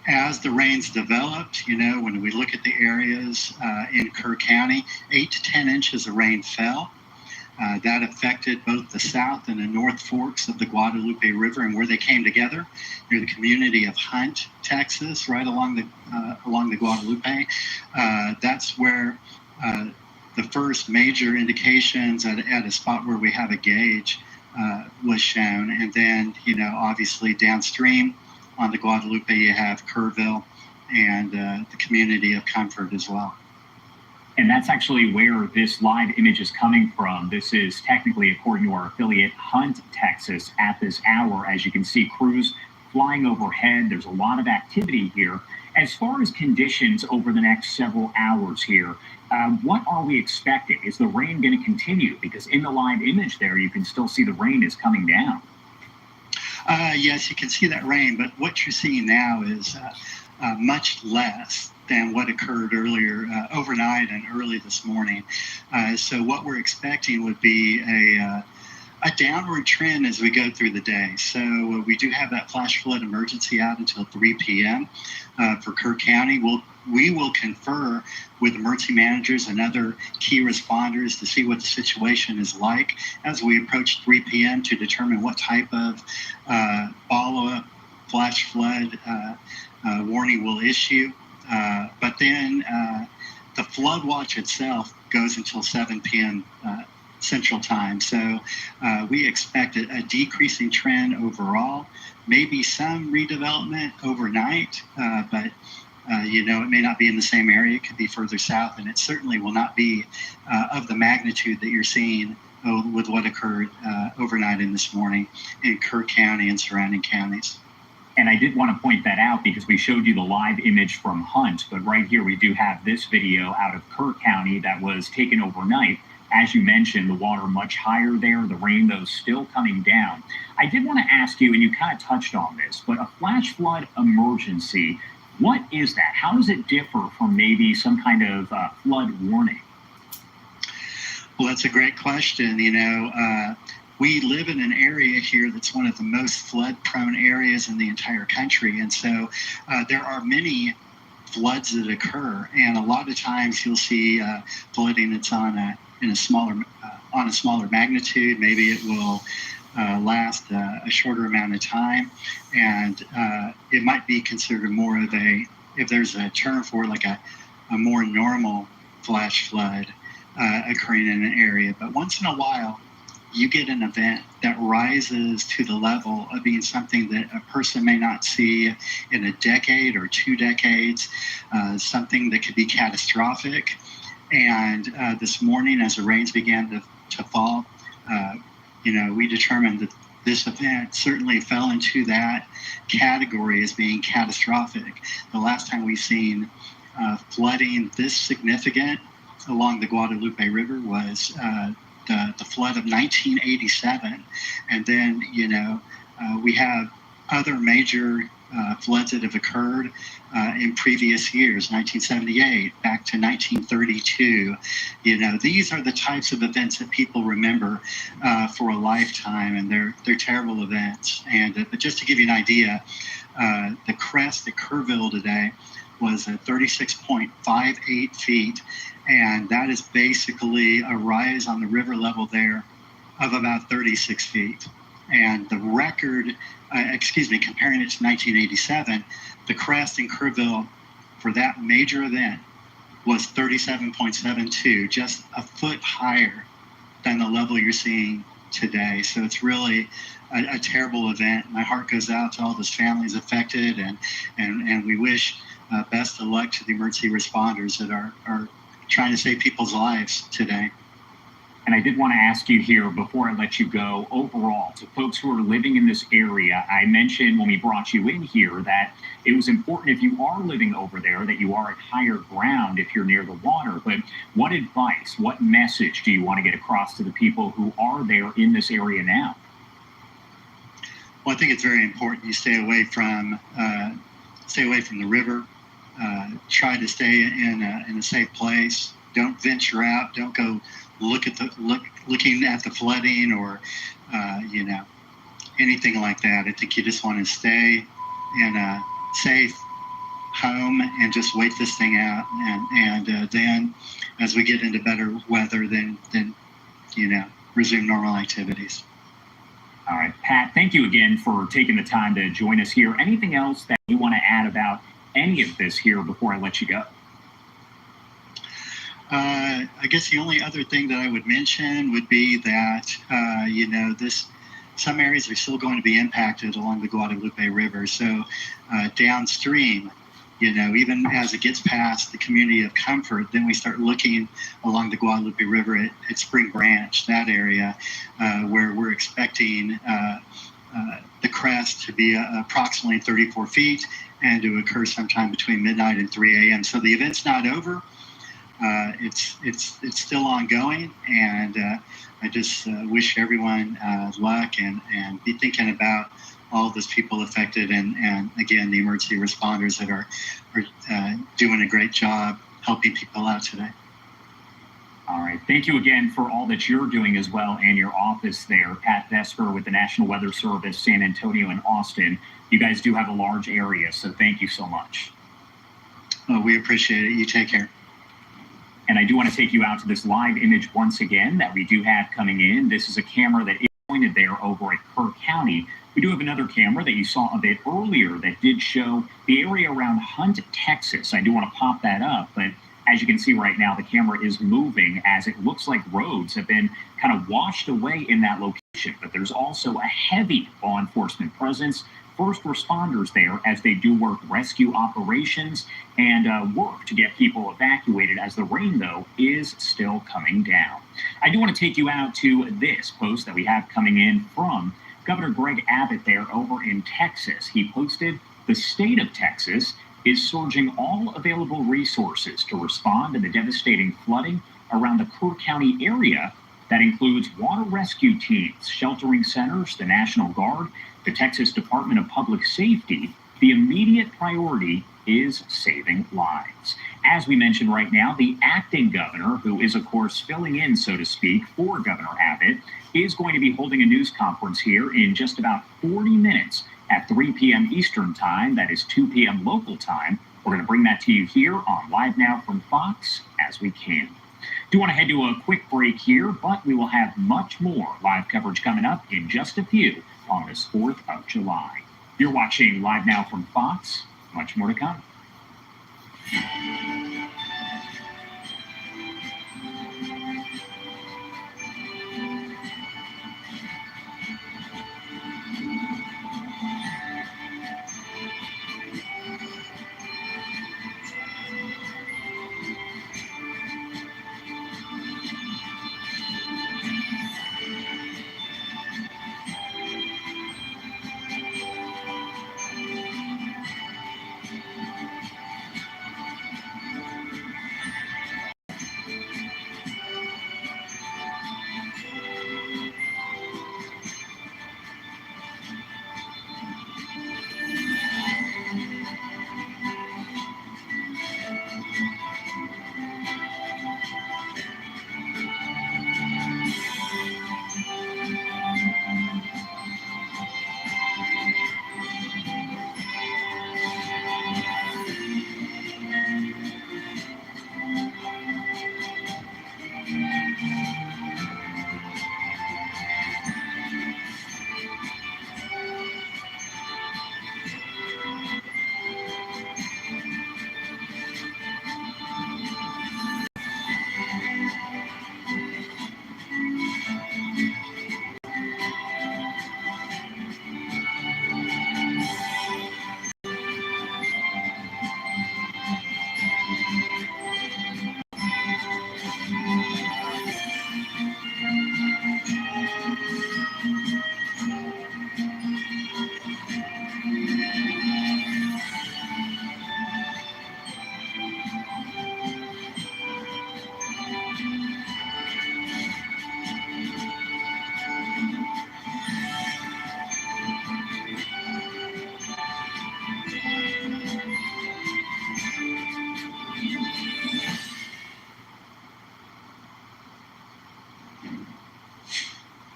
as the rains developed, when we look at the areas in Kerr County, 8 to 10 inches of rain fell. That affected both the south and the north forks of the Guadalupe River and where they came together near the community of Hunt, Texas, right along the Guadalupe. That's where the first major indications at a spot where we have a gauge was shown. And then, obviously downstream on the Guadalupe, you have Kerrville and the community of Comfort as well. And that's actually where this live image is coming from. This is technically, according to our affiliate, Hunt, Texas, at this hour. As you can see, crews flying overhead. There's a lot of activity here. As far as conditions over the next several hours here, what are we expecting? Is the rain going to continue? Because in the live image there, you can still see the rain is coming down. Yes, you can see that rain, but what you're seeing now is much less than what occurred earlier overnight and early this morning. So what we're expecting would be a downward trend as we go through the day. So we do have that flash flood emergency out until 3 p.m. For Kerr County. We will confer with emergency managers and other key responders to see what the situation is like as we approach 3 p.m. to determine what type of follow-up flash flood warning we'll issue. But then the flood watch itself goes until 7 p.m. Central Time. So we expect a decreasing trend overall, maybe some redevelopment overnight, but it may not be in the same area. It could be further south, and it certainly will not be of the magnitude that you're seeing with what occurred overnight and this morning in Kerr County and surrounding counties. And I did want to point that out because we showed you the live image from Hunt, but right here we do have this video out of Kerr County that was taken overnight. As you mentioned, the water much higher there, the rain though still coming down. I did want to ask you, and you kind of touched on this, but a flash flood emergency, what is that? How does it differ from maybe some kind of flood warning? Well, that's a great question. We live in an area here that's one of the most flood-prone areas in the entire country, and so there are many floods that occur, and a lot of times you'll see flooding that's on a smaller magnitude. Maybe it will last a shorter amount of time, and it might be considered more of if there's a term for it, like a more normal flash flood occurring in an area. But once in a while, you get an event that rises to the level of being something that a person may not see in a decade or 2 decades, something that could be catastrophic. And this morning, as the rains began to fall, we determined that this event certainly fell into that category as being catastrophic. The last time we've seen flooding this significant along the Guadalupe River was the flood of 1987. And then, we have other major floods that have occurred in previous years, 1978, back to 1932. These are the types of events that people remember for a lifetime, and they're terrible events. And but just to give you an idea, the crest at Kerrville today was at 36.58 feet, and that is basically a rise on the river level there of about 36 feet. And the record, comparing it to 1987, the crest in Kerrville for that major event was 37.72, just a foot higher than the level you're seeing today. So it's really a terrible event. My heart goes out to all those families affected, and we wish best of luck to the emergency responders that are trying to save people's lives today. And I did want to ask you here before I let you go, overall, to folks who are living in this area, I mentioned when we brought you in here that it was important if you are living over there that you are at higher ground if you're near the water. But what advice, what message do you want to get across to the people who are there in this area now? Well, I think it's very important you stay away from the river. Try to stay in a safe place. Don't venture out. Don't go looking at the flooding or anything like that. I think you just want to stay in a safe home and just wait this thing out. And then as we get into better weather, then resume normal activities. All right, Pat, thank you again for taking the time to join us here. Anything else that you want to add about any of this here before I let you go? I guess the only other thing that I would mention would be that, some areas are still going to be impacted along the Guadalupe River. So downstream, even as it gets past the community of Comfort, then we start looking along the Guadalupe River at Spring Branch, that area, where we're expecting the crest to be approximately 34 feet and to occur sometime between midnight and 3 a.m. So the event's not over. It's still ongoing, and I just wish everyone luck and be thinking about all those people affected, and again, the emergency responders that are doing a great job helping people out today. All right. Thank you again for all that you're doing as well and your office there. Pat Vesper with the National Weather Service, San Antonio and Austin. You guys do have a large area, so thank you so much. Oh, we appreciate it. You take care. And I do want to take you out to this live image once again that we do have coming in. This is a camera that is pointed there over at Kerr County. We do have another camera that you saw a bit earlier that did show the area around Hunt, Texas. I do want to pop that up, but As you can see right now, the camera is moving as it looks like roads have been kind of washed away in that location. But there's also a heavy law enforcement presence, first responders there as they do work rescue operations and work to get people evacuated as the rain, though, is still coming down. I do want to take you out to this post that we have coming in from Governor Greg Abbott there over in Texas. He posted, "The state of Texas is surging all available resources to respond to the devastating flooding around the Kerr County area. That includes water rescue teams, sheltering centers, the National Guard, the Texas Department of Public Safety. The immediate priority is saving lives." As we mentioned right now, the acting governor, who is, of course, filling in, so to speak, for Governor Abbott, is going to be holding a news conference here in just about 40 minutes at 3 p.m. Eastern Time. That is 2 p.m. local time. We're going to bring that to you here on Live Now from Fox as we can. Do want to head to a quick break here, but we will have much more live coverage coming up in just a few on this 4th of July. You're watching Live Now from Fox. Much more to come.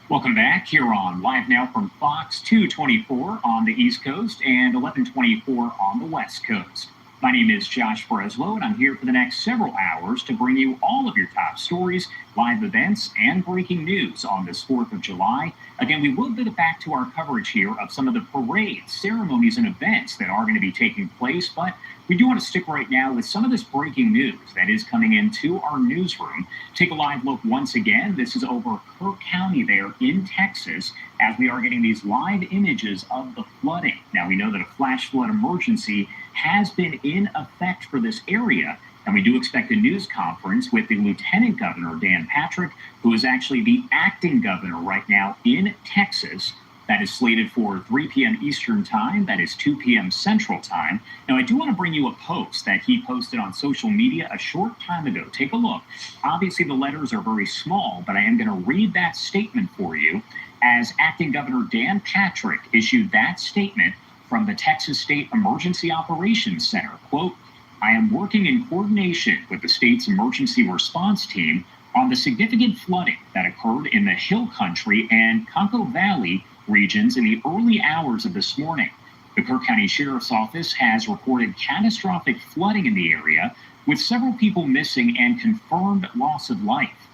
Welcome back here on Live Now from Fox, 224 on the East Coast and 1124 on the West Coast. My name is Josh Breslow, and I'm here for the next several hours to bring you all of your top stories, live events, and breaking news on this 4th of July. Again, we will get back to our coverage here of some of the parades, ceremonies, and events that are going to be taking place, but we do want to stick right now with some of this breaking news that is coming into our newsroom. Take a live look once again. This is over Kerr County there in Texas, as we are getting these live images of the flooding. Now, we know that a flash flood emergency has been in effect for this area, and we do expect a news conference with the Lieutenant Governor, Dan Patrick, who is actually the acting governor right now in Texas. That is slated for 3 p.m. Eastern Time. That is 2 p.m. Central Time. Now, I do want to bring you a post that he posted on social media a short time ago. Take a look. Obviously, the letters are very small, but I am going to read that statement for you as Acting Governor Dan Patrick issued that statement from the Texas State Emergency Operations Center. Quote, "I am working in coordination with the state's emergency response team on the significant flooding that occurred in the Hill Country and Conco Valley regions in the early hours of this morning. The Kerr County Sheriff's Office has reported catastrophic flooding in the area, with several people missing and confirmed loss of life.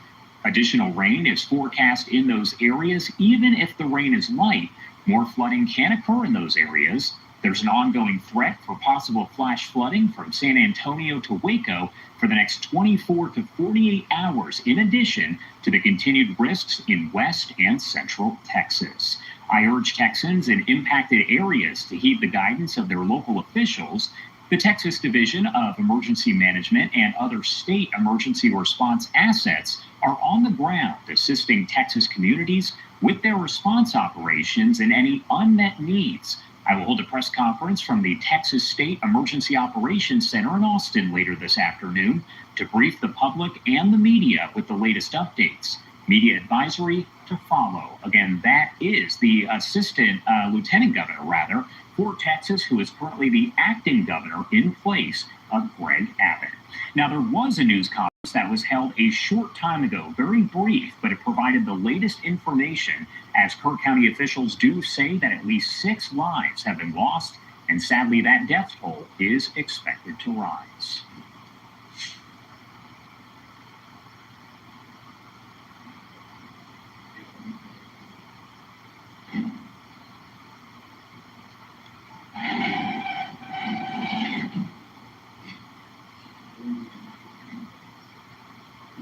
Additional rain is forecast in those areas. Even if the rain is light, more flooding can occur in those areas. There's an ongoing threat for possible flash flooding from San Antonio to Waco for the next 24 to 48 hours, in addition to the continued risks in West and Central Texas. I urge Texans in impacted areas to heed the guidance of their local officials. The Texas Division of Emergency Management and other state emergency response assets are on the ground assisting Texas communities with their response operations and any unmet needs. I will hold a press conference from the Texas State Emergency Operations Center in Austin later this afternoon to brief the public and the media with the latest updates. Media advisory to follow. Again, that is the Assistant Lieutenant Governor, for Texas, who is currently the acting governor in place of Greg Abbott. Now, there was a news conference that was held a short time ago, very brief, but it provided the latest information as Kirk County officials do say that at least 6 lives have been lost, and sadly that death toll is expected to rise.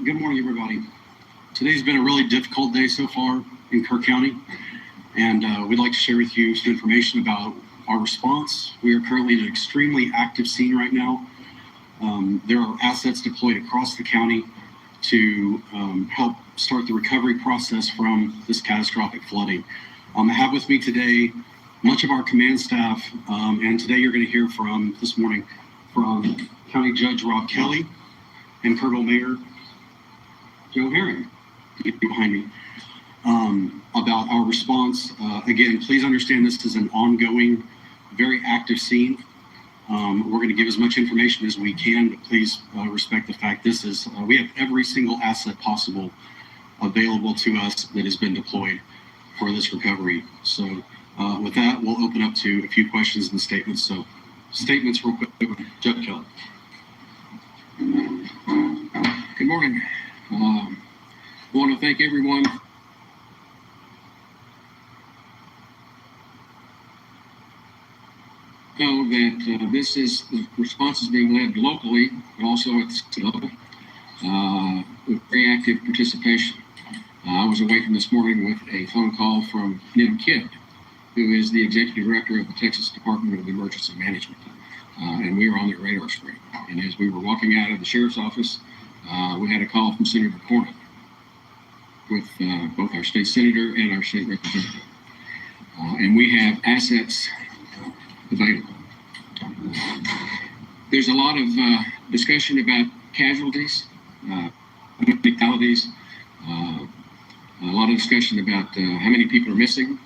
Good morning, everybody. Today's been a really difficult day so far in Kirk County, and we'd like to share with you some information about our response. We are currently in an extremely active scene right now. There are assets deployed across the county to help start the recovery process from this catastrophic flooding. I have with me today much of our command staff, and today you're going to hear this morning from County Judge Rob Kelly and Colonel Mayor Joe Herring behind me, about our response. Again, please understand this is an ongoing, very active scene. We're going to give as much information as we can, but please respect the fact this is, we have every single asset possible available to us that has been deployed for this recovery. So with that, we'll open up to a few questions and statements. So statements real quick. Judge Kelly. Good morning. I want to thank everyone. Know that the response is being led locally, but also at the state level, with very active participation. I was awakened this morning with a phone call from Nim Kidd, who is the Executive Director of the Texas Department of Emergency Management, and we were on their radar screen. And as we were walking out of the Sheriff's Office, we had a call from Senator Cornyn with both our state senator and our state representative. And we have assets available. There's a lot of discussion about casualties, fatalities, a lot of discussion about how many people are missing.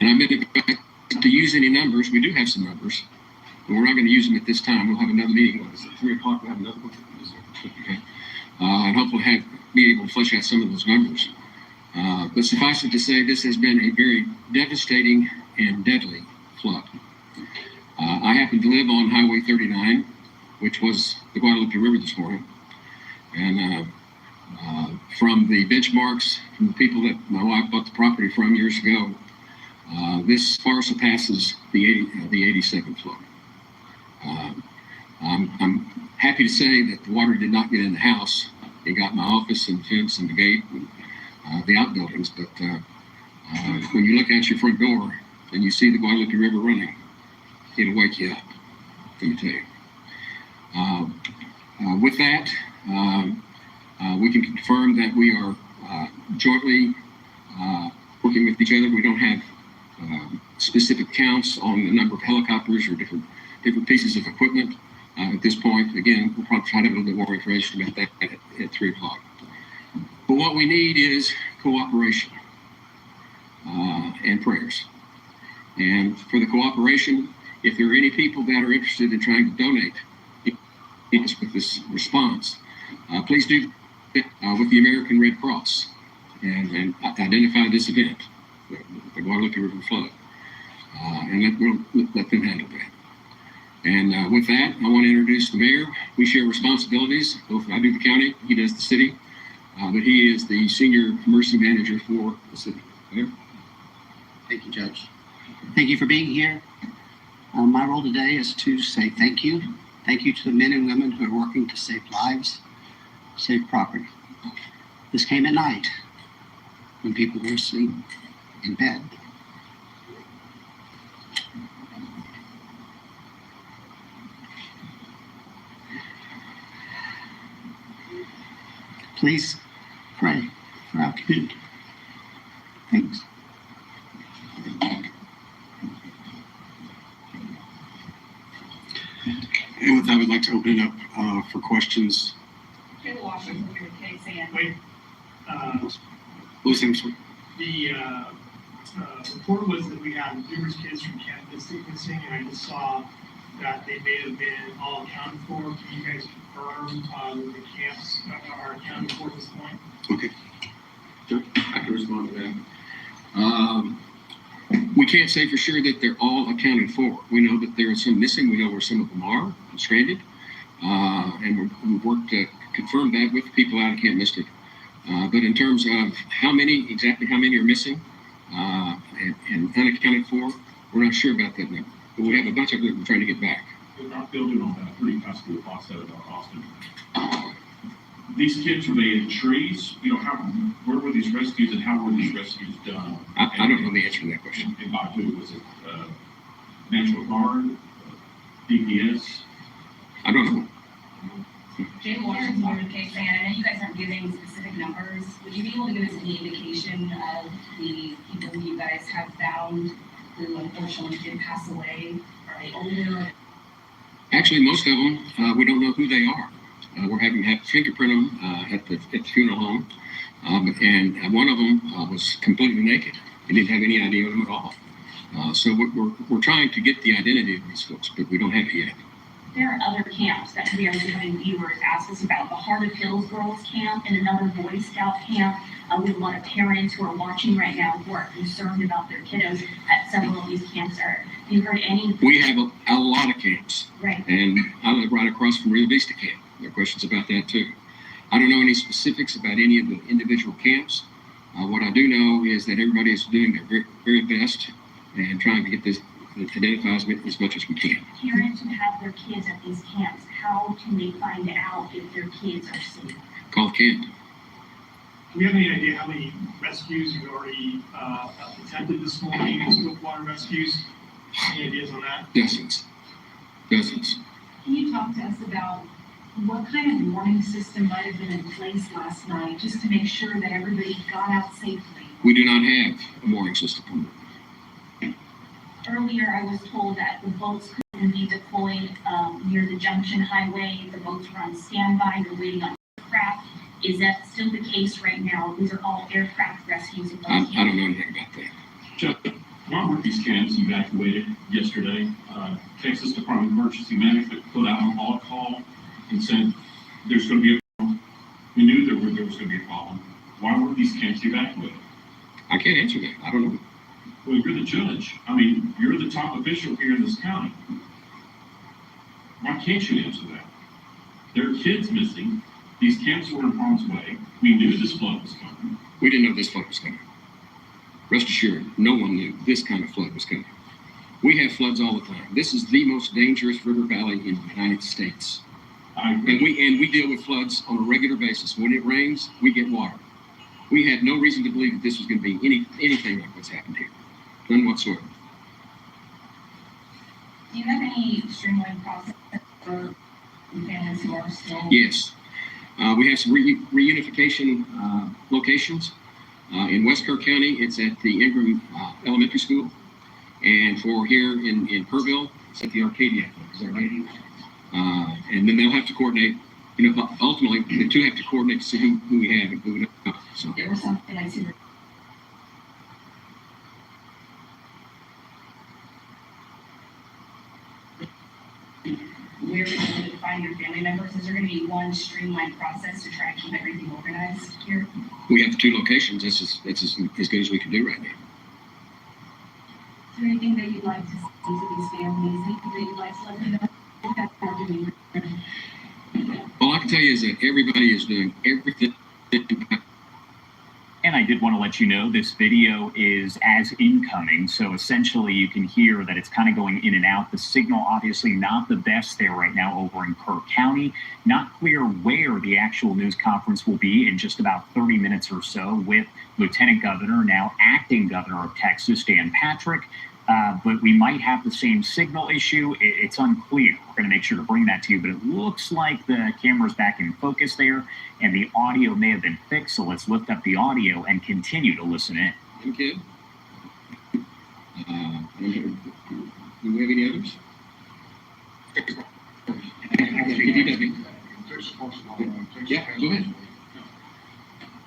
And I've been to use any numbers. We do have some numbers, but we're not going to use them at this time. We'll have another meeting. What is it, 3 o'clock? We'll have another one. Okay. And hopefully be able to flesh out some of those numbers. But suffice it to say, this has been a very devastating and deadly flood. I happen to live on Highway 39, which was the Guadalupe River this morning. And from the benchmarks, from the people that my wife bought the property from years ago, this far surpasses the 87 flood. I'm happy to say that the water did not get in the house. It got my office and fence and the gate and the outbuildings. But when you look out your front door and you see the Guadalupe River running, it'll wake you up, let me tell you. With that, we can confirm that we are jointly working with each other. We don't have specific counts on the number of helicopters or different pieces of equipment at this point. Again, we'll probably try to have a little bit more information about that at 3 o'clock. But what we need is cooperation and prayers. And for the cooperation, if there are any people that are interested in trying to donate with this response, please do with the American Red Cross and identify this event, the Guadalupe River flood, and we'll let them handle that. And with that, I want to introduce the mayor. We share responsibilities. Both I do the county, he does the city, but he is the senior emergency manager for the city. Mayor? Thank you, Judge. Thank you for being here. My role today is to say thank you. Thank you to the men and women who are working to save lives, save property. This came at night when people were asleep in bed. Please pray for our community. Thanks. And with that, we'd like to open it up for questions. Kayla Washington here with KSAN. Wait, What was the name? the report was that we had numerous kids from camp missing, and I just saw that they may have been all accounted for. Can you guys confirm that the camps are accounted for at this point? Okay. Sure, I can respond to that. We can't say for sure that they're all accounted for. We know that there are some missing. We know where some of them are stranded. And we worked to confirm that with people out of Camp Mystic. But in terms of exactly how many are missing and unaccounted for, we're not sure about that number. But we have a bunch of them we're trying to get back. We're not building on that pretty possible cost out of Austin. These kids, were they in trees? You know, where were these rescues and how were these rescues done? I don't know the answer to that question. And by who? Was it National Guard, DPS? I don't know. Jane Washington with KSAN. I know you guys aren't giving specific numbers. Would you be able to give us any indication of the people who you guys have found who unfortunately did pass away? Are they older? Actually, most of them, we don't know who they are. We're having to have fingerprint them at the funeral home. And one of them was completely naked. We didn't have any idea of them at all. So we're trying to get the identity of these folks, but we don't have it yet. There are other camps that we are having viewers ask us about. The Heart of Hills Girls Camp and another Boy Scout camp. We have a lot of parents who are watching right now who are concerned about their kiddos at several of these camps. Have you heard any? We have a lot of camps. Right. And I live right across from Rio Vista Camp. There are questions about that too. I don't know any specifics about any of the individual camps. What I do know is that everybody is doing their very, very best and trying to get this identified as much as we can. Parents who have their kids at these camps, how can they find out if their kids are safe? Call camp. Do we have any idea how many rescues you've already attempted this morning, swiftwater rescues? Any ideas on that? Dozens. Can you talk to us about what kind of warning system might have been in place last night just to make sure that everybody got out safely? We do not have a warning system. Earlier, I was told that the boats couldn't be deployed near the Junction Highway. The boats were on standby. They're waiting on aircraft. Is that still the case right now? These are all aircraft rescues. I don't know anything about that. Chuck, why weren't these camps evacuated yesterday? Texas Department of Emergency Management put out an all call and said there's going to be a problem. We knew there was going to be a problem. Why weren't these camps evacuated? I can't answer that. I don't know. Well, you're the judge. I mean, you're the top official here in this county. Why can't you answer that? There are kids missing. These camps were in harm's way. We knew this flood was coming. We didn't know this flood was coming. Rest assured, no one knew this kind of flood was coming. We have floods all the time. This is the most dangerous river valley in the United States. I agree. And we deal with floods on a regular basis. When it rains, we get water. We had no reason to believe that this was going to be anything like what's happened here. None whatsoever. Do you have any streamlined process for families who are still? Yes. We have some reunification locations. In West Kirk County, it's at the Ingram Elementary School. And for here in Kerrville, it's at the Arcadia. Is that right? And then they'll have to coordinate. You know, ultimately, the two have to coordinate to see who we have and who we don't. So. There was something I see. Where are you going to find your family members? Is there going to be one streamlined process to try and keep everything organized here? We have the two locations. That's as good as we can do right now. Is there anything that you'd like to say to these families? Anything that you'd like to let them know that they're doing? All I can tell you is that everybody is doing everything And I did want to let you know this video is as incoming. So essentially you can hear that it's kind of going in and out. The signal obviously not the best there right now over in Kirk County. Not clear where the actual news conference will be in just about 30 minutes or so with Lieutenant Governor, now acting Governor of Texas, Dan Patrick. But we might have the same signal issue. It's unclear. We're going to make sure to bring that to you, but it looks like the camera's back in focus there and the audio may have been fixed. So let's lift up the audio and continue to listen in. Okay. Do we have any others? Yeah, go ahead.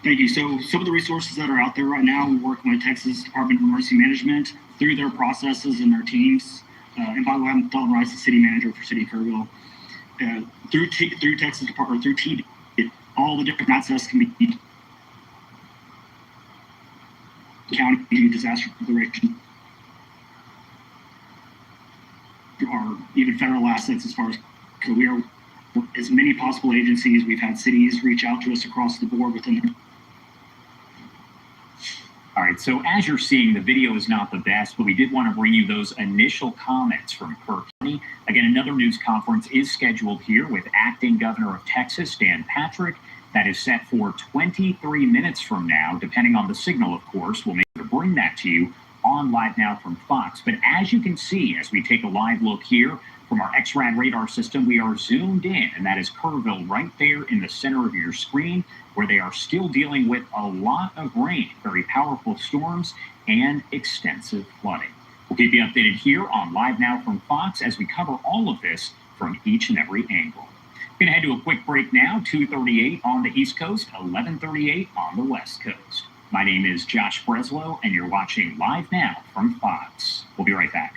Thank you. So some of the resources that are out there right now, we're working with Texas Department of Emergency Management through their processes and their teams. And by the way, I'm Dalton Rice, the city manager for City of Kerrville. Through Texas Department, through TD, all the different access can be county disaster declaration, or even federal assets as far as we are as many possible agencies. We've had cities reach out to us across the board within the All right, so as you're seeing, the video is not the best, but we did want to bring you those initial comments from Kirk County. Again, another news conference is scheduled here with acting Governor of Texas, Dan Patrick. That is set for 23 minutes from now, depending on the signal, of course. We'll make sure to bring that to you on Live Now from Fox. But as you can see, as we take a live look here from our XRAD radar system, we are zoomed in, and that is Kerrville right there in the center of your screen, where they are still dealing with a lot of rain, very powerful storms, and extensive flooding. We'll keep you updated here on Live Now from Fox as we cover all of this from each and every angle. We're going to head to a quick break now, 2:38 on the East Coast, 11:38 on the West Coast. My name is Josh Breslow, and you're watching Live Now from Fox. We'll be right back.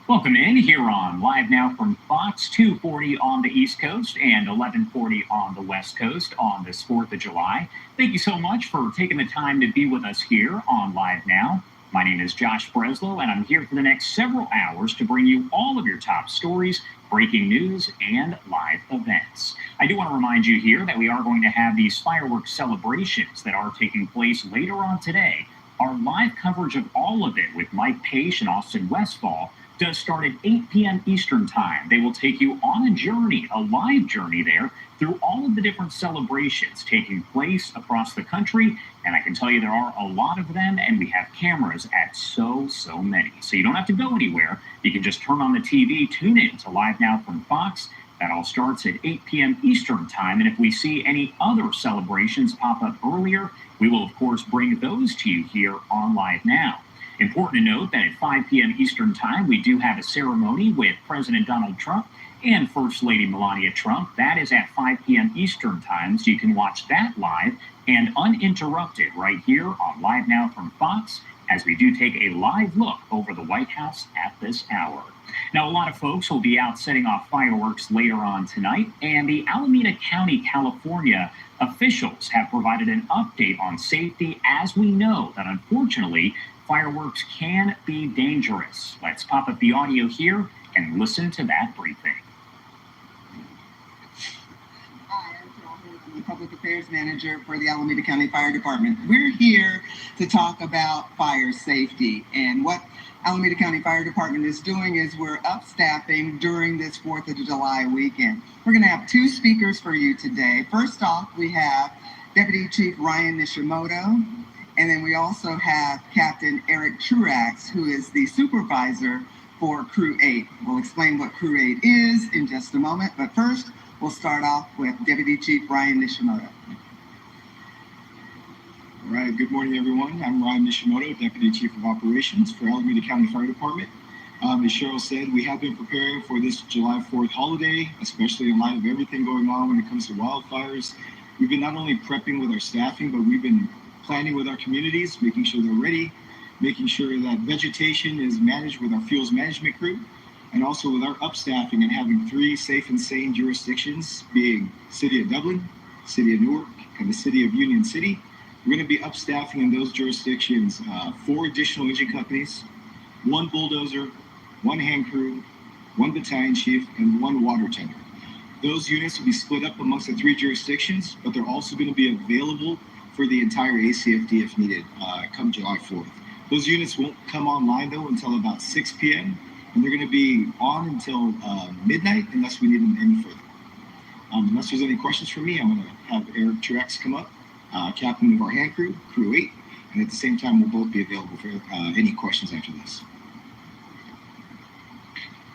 Welcome in here on Live Now from Fox, 2:40 on the East Coast and 11:40 on the West Coast on this 4th of July. Thank you so much for taking the time to be with us here on Live Now. My name is Josh Breslow, and I'm here for the next several hours to bring you all of your top stories, breaking news, and live events. I do want to remind you here that we are going to have these fireworks celebrations that are taking place later on today. Our live coverage of all of it with Mike Page and Austin Westfall does start at 8 p.m. Eastern Time. They will take you on a journey, a live journey there, through all of the different celebrations taking place across the country. And I can tell you there are a lot of them, and we have cameras at so many. So you don't have to go anywhere. You can just turn on the TV, tune in to Live Now from Fox, That all starts at 8 p.m. Eastern Time, and if we see any other celebrations pop up earlier, we will, of course, bring those to you here on Live Now. Important to note that at 5 p.m. Eastern Time, we do have a ceremony with President Donald Trump and First Lady Melania Trump. That is at 5 p.m. Eastern Time, so you can watch that live and uninterrupted right here on Live Now from Fox, as we do take a live look over the White House at this hour. Now, a lot of folks will be out setting off fireworks later on tonight, and the Alameda County, California officials have provided an update on safety, as we know that unfortunately fireworks can be dangerous. Let's pop up the audio here and listen to that briefing. Hi, I'm the Public Affairs Manager for the Alameda County Fire Department. We're here to talk about fire safety, and what Alameda County Fire Department is doing is we're upstaffing during this 4th of July weekend. We're going to have 2 speakers for you today. First off, we have Deputy Chief Ryan Nishimoto, and then we also have Captain Eric Truax, who is the supervisor for Crew 8. We'll explain what Crew 8 is in just a moment, but first, we'll start off with Deputy Chief Ryan Nishimoto. All right, good morning, everyone. I'm Ryan Nishimoto, Deputy Chief of Operations for Alameda County Fire Department. As Cheryl said, we have been preparing for this July 4th holiday, especially in light of everything going on when it comes to wildfires. We've been not only prepping with our staffing, but we've been planning with our communities, making sure they're ready, making sure that vegetation is managed with our fuels management crew, and also with our upstaffing and having 3 safe and sane jurisdictions, being City of Dublin, City of Newark, and the City of Union City. We're going to be upstaffing in those jurisdictions 4 additional engine companies, 1 bulldozer, 1 hand crew, 1 battalion chief, and 1 water tender. Those units will be split up amongst the 3 jurisdictions, but they're also going to be available for the entire ACFD if needed come July 4th. Those units won't come online, though, until about 6 p.m., and they're going to be on until midnight unless we need them any further. Unless there's any questions for me, I'm going to have Eric Truax come up, captain of our hand crew, Crew 8, and at the same time, we'll both be available for any questions after this.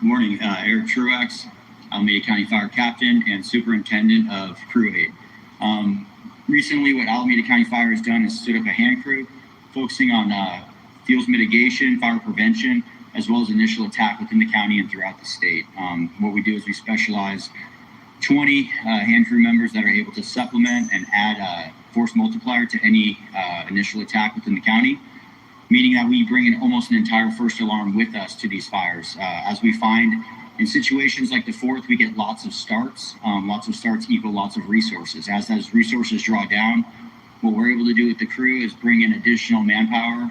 Good morning, Eric Truax, Alameda County Fire Captain and Superintendent of Crew 8. Recently, what Alameda County Fire has done is stood up a hand crew focusing on fuels mitigation, fire prevention, as well as initial attack within the county and throughout the state. What we do is we specialize 20 hand crew members that are able to supplement and add force multiplier to any initial attack within the county, meaning that we bring in almost an entire first alarm with us to these fires. As we find in situations like the 4th, we get lots of starts. Lots of starts equal lots of resources. As those resources draw down, what we're able to do with the crew is bring in additional manpower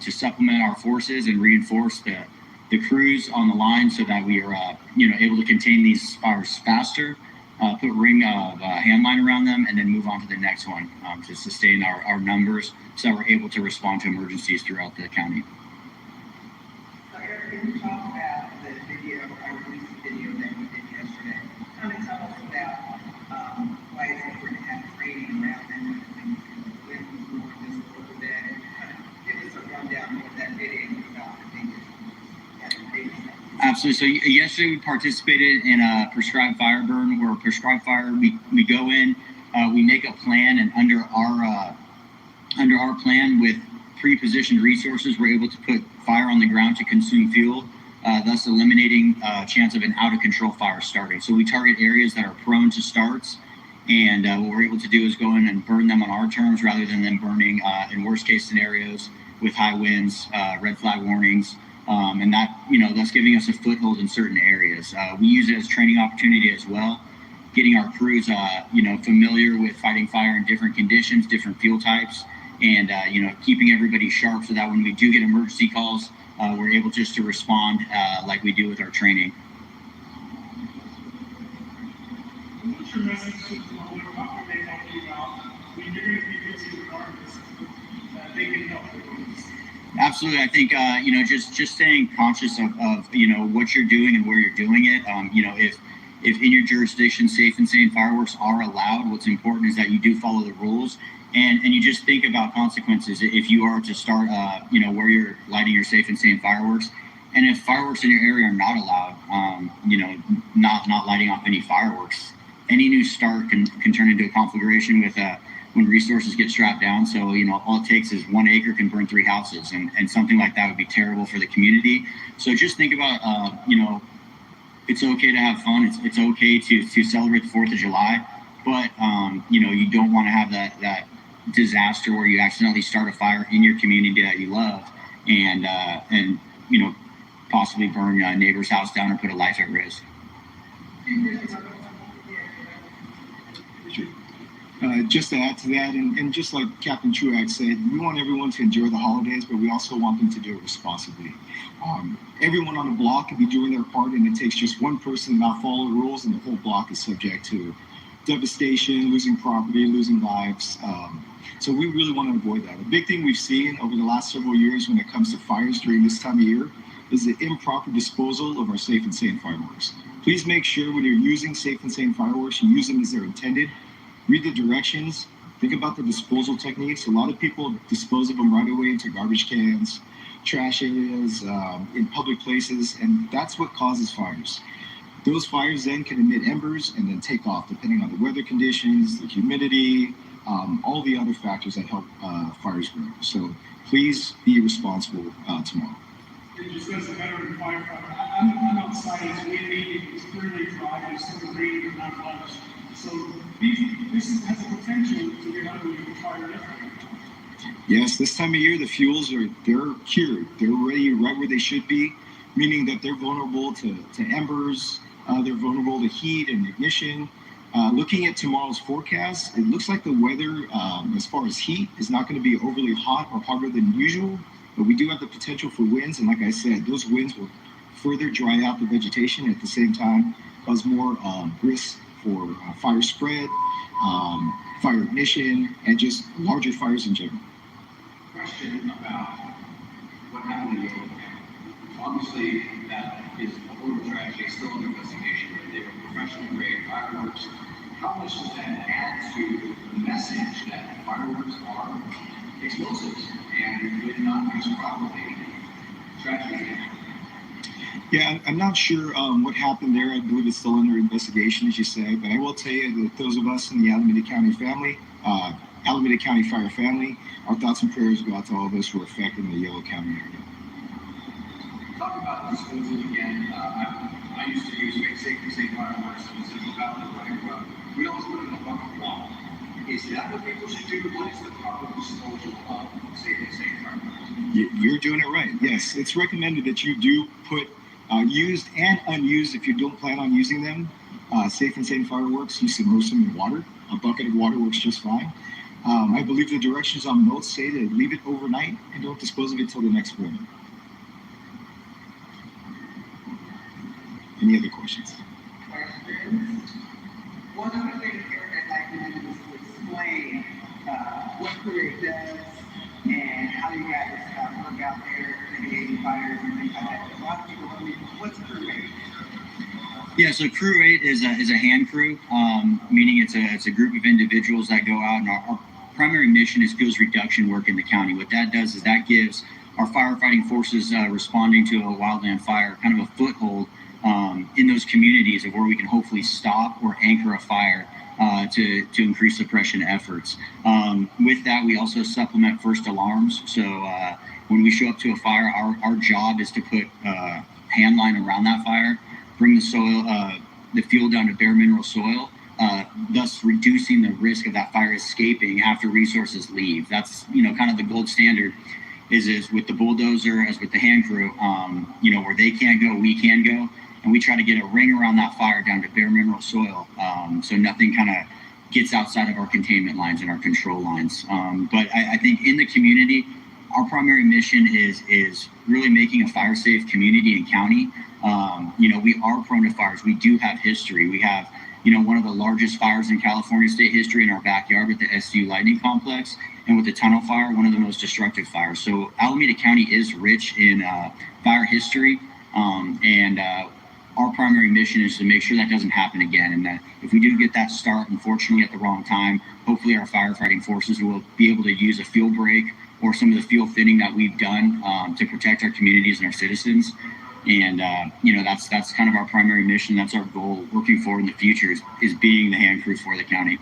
to supplement our forces and reinforce the crews on the line so that we are able to contain these fires faster, put ring of hand line around them, and then move on to the next one to sustain our numbers so that we're able to respond to emergencies throughout the county. So Eric, can you talk about the video, our release video that we did yesterday? Kind of tell us about why it's important to have training around them and when we were just over that, and kind of give us a rundown of what that video was about. Absolutely. So yesterday we participated in a prescribed fire burn, where prescribed fire, we go in, we make a plan, and under our plan with pre-positioned resources, we're able to put fire on the ground to consume fuel, thus eliminating chance of an out-of-control fire starting. So we target areas that are prone to starts, and what we're able to do is go in and burn them on our terms rather than them burning in worst-case scenarios with high winds, red flag warnings, and that, that's giving us a foothold in certain areas. We use it as training opportunity as well, getting our crews, familiar with fighting fire in different conditions, different fuel types, and, keeping everybody sharp so that when we do get emergency calls, we're able just to respond like we do with our training. What's your message to the public? How can they help you out? I mean, you're going to be busy regardless, but they can help you. Absolutely. I think, just staying conscious of what you're doing and where you're doing it. If in your jurisdiction safe and sane fireworks are allowed, what's important is that you do follow the rules, and you just think about consequences if you are to start, where you're lighting your safe and sane fireworks. And if fireworks in your area are not allowed, not lighting off any fireworks, any new start can turn into a conflagration with when resources get strapped down. So, all it takes is 1 acre can burn 3 houses, and something like that would be terrible for the community. So just think about, it's okay to have fun. It's okay to celebrate the 4th of July, but, you don't want to have that disaster where you accidentally start a fire in your community that you love and possibly burn a neighbor's house down or put a life at risk. Just to add to that, and just like Captain Truax said, we want everyone to enjoy the holidays, but we also want them to do it responsibly. Everyone on the block can be doing their part, and it takes just one person to not follow the rules, and the whole block is subject to devastation, losing property, losing lives. So we really want to avoid that. A big thing we've seen over the last several years when it comes to fires during this time of year is the improper disposal of our safe and sane fireworks. Please make sure when you're using safe and sane fireworks, you use them as they're intended. Read the directions. Think about the disposal techniques. A lot of people dispose of them right away into garbage cans, trash areas, in public places, and that's what causes fires. Those fires then can emit embers and then take off, depending on the weather conditions, the humidity, all the other factors that help fires grow. So please be responsible tomorrow. Just as a veteran firefighter, I'm outside, it's windy, it's clearly dry, there's some rain and not much. So this has a potential to get ugly and fire everywhere. Yes, this time of year, the fuels they're cured. They're ready right where they should be, meaning that they're vulnerable to embers, they're vulnerable to heat and ignition. Looking at tomorrow's forecast, it looks like the weather, as far as heat, is not going to be overly hot or hotter than usual, but we do have the potential for winds, and like I said, those winds will further dry out the vegetation and at the same time cause more risk for fire spread, fire ignition, and just larger fires in general. Question about what happened in Yale. Obviously, that is a horrible tragedy, still under investigation. They were professional grade fireworks. How much does that add to the message that fireworks are explosives and when not used properly, tragedy? Yeah, I'm not sure what happened there. I believe it's still under investigation, as you say, but I will tell you that those of us in the Alameda County family, Alameda County Fire family, our thoughts and prayers go out to all of us who are affected in the Yolo County area. Talk about disposal again. I used to use safety safe fireworks in the Central Valley where we always put it in a bucket of water. Is that what people should do? What is the proper disposal of safety safe fireworks? You're doing it right. Yes, it's recommended that you do put used and unused, if you don't plan on using them, safe and sane fireworks, you submerge them in water. A bucket of water works just fine. I believe the directions on notes say to leave it overnight and don't dispose of it till the next morning. Any other questions? One of the things here I'd like to do is to explain what Create does and how you guys work out there mitigating fires and things like that. A lot of people don't know what's Create. Yeah, so Crew 8 is a hand crew, meaning it's a group of individuals that go out, and our primary mission is fuels reduction work in the county. What that does is that gives our firefighting forces responding to a wildland fire kind of a foothold in those communities of where we can hopefully stop or anchor a fire to increase suppression efforts. With that, we also supplement first alarms. So when we show up to a fire, our job is to put hand line around that fire, bring the soil, the fuel down to bare mineral soil, thus reducing the risk of that fire escaping after resources leave. That's, kind of the gold standard is with the bulldozer, as with the hand crew, where they can't go, we can go. And we try to get a ring around that fire down to bare mineral soil, so nothing kind of gets outside of our containment lines and our control lines. But I think in the community, our primary mission is really making a fire safe community and county. We are prone to fires. We do have history. We have, one of the largest fires in California state history in our backyard with the SU Lightning Complex, and with the tunnel fire, one of the most destructive fires. So Alameda County is rich in fire history, and our primary mission is to make sure that doesn't happen again, and that if we do get that start, unfortunately, at the wrong time, hopefully our firefighting forces will be able to use a fuel break or some of the fuel thinning that we've done to protect our communities and our citizens. And that's kind of our primary mission. That's our goal working forward in the future is being the hand crew for the county.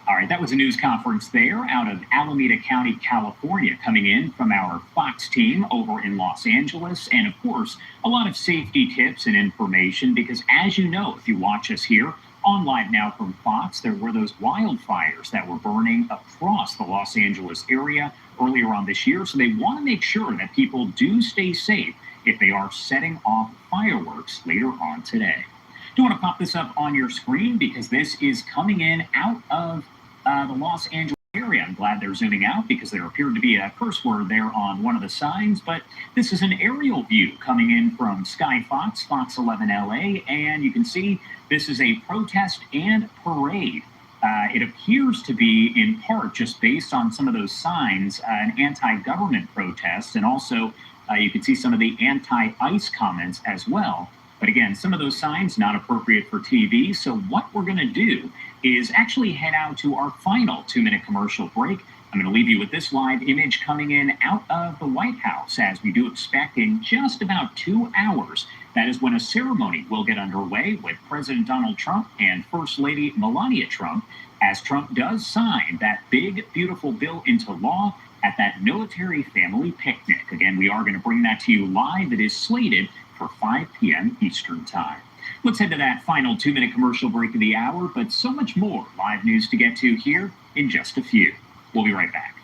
All right, that was a news conference there out of Alameda County, California, coming in from our Fox team over in Los Angeles. And of course, a lot of safety tips and information, because as you know, if you watch us here on Live Now from Fox, there were those wildfires that were burning across the Los Angeles area earlier on this year. So they want to make sure that people do stay safe if they are setting off fireworks later on today. Do want to pop this up on your screen because this is coming in out of the Los Angeles area. I'm glad they're zooming out because there appeared to be a curse word there on one of the signs, but this is an aerial view coming in from Sky Fox, Fox 11 LA, and you can see this is a protest and parade. It appears to be in part just based on some of those signs, an anti-government protest, and also you can see some of the anti-ICE comments as well. But again, some of those signs not appropriate for TV. So what we're going to do is actually head out to our final 2-minute commercial break. I'm going to leave you with this live image coming in out of the White House, as we do expect in just about 2 hours. That is when a ceremony will get underway with President Donald Trump and First Lady Melania Trump, as Trump does sign that big, beautiful bill into law at that military family picnic. Again, we are going to bring that to you live. It is slated for 5 p.m. Eastern Time. Let's head to that final 2-minute commercial break of the hour, but so much more live news to get to here in just a few. We'll be right back.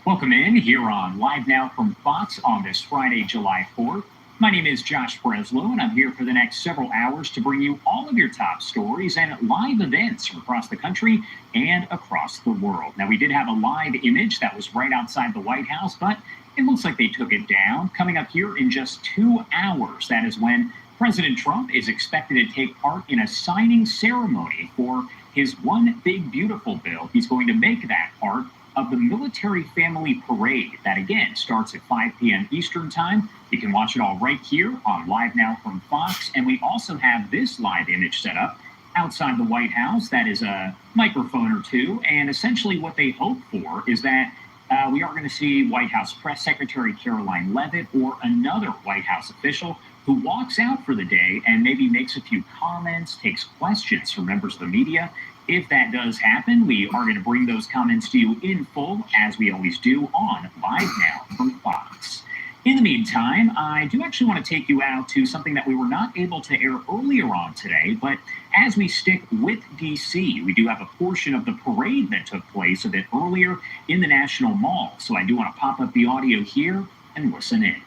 Welcome in here on Live Now from Fox on this Friday, July 4th. My name is Josh Breslow, and I'm here for the next several hours to bring you all of your top stories and live events from across the country and across the world. Now, we did have a live image that was right outside the White House, but it looks like they took it down. Coming up here in just 2 hours, that is when President Trump is expected to take part in a signing ceremony for his One Big Beautiful bill. He's going to make that part of the military family parade that, again, starts at 5 p.m. Eastern Time. You can watch it all right here on Live Now from Fox. And we also have this live image set up outside the White House. That is a microphone or two. And essentially what they hope for is that we are going to see White House Press Secretary Caroline Leavitt or another White House official who walks out for the day and maybe makes a few comments, takes questions from members of the media. If that does happen, we are going to bring those comments to you in full, as we always do on Live Now from Fox. In the meantime, I do actually want to take you out to something that we were not able to air earlier on today, but as we stick with DC, we do have a portion of the parade that took place a bit earlier in the National Mall. So I do want to pop up the audio here and listen in.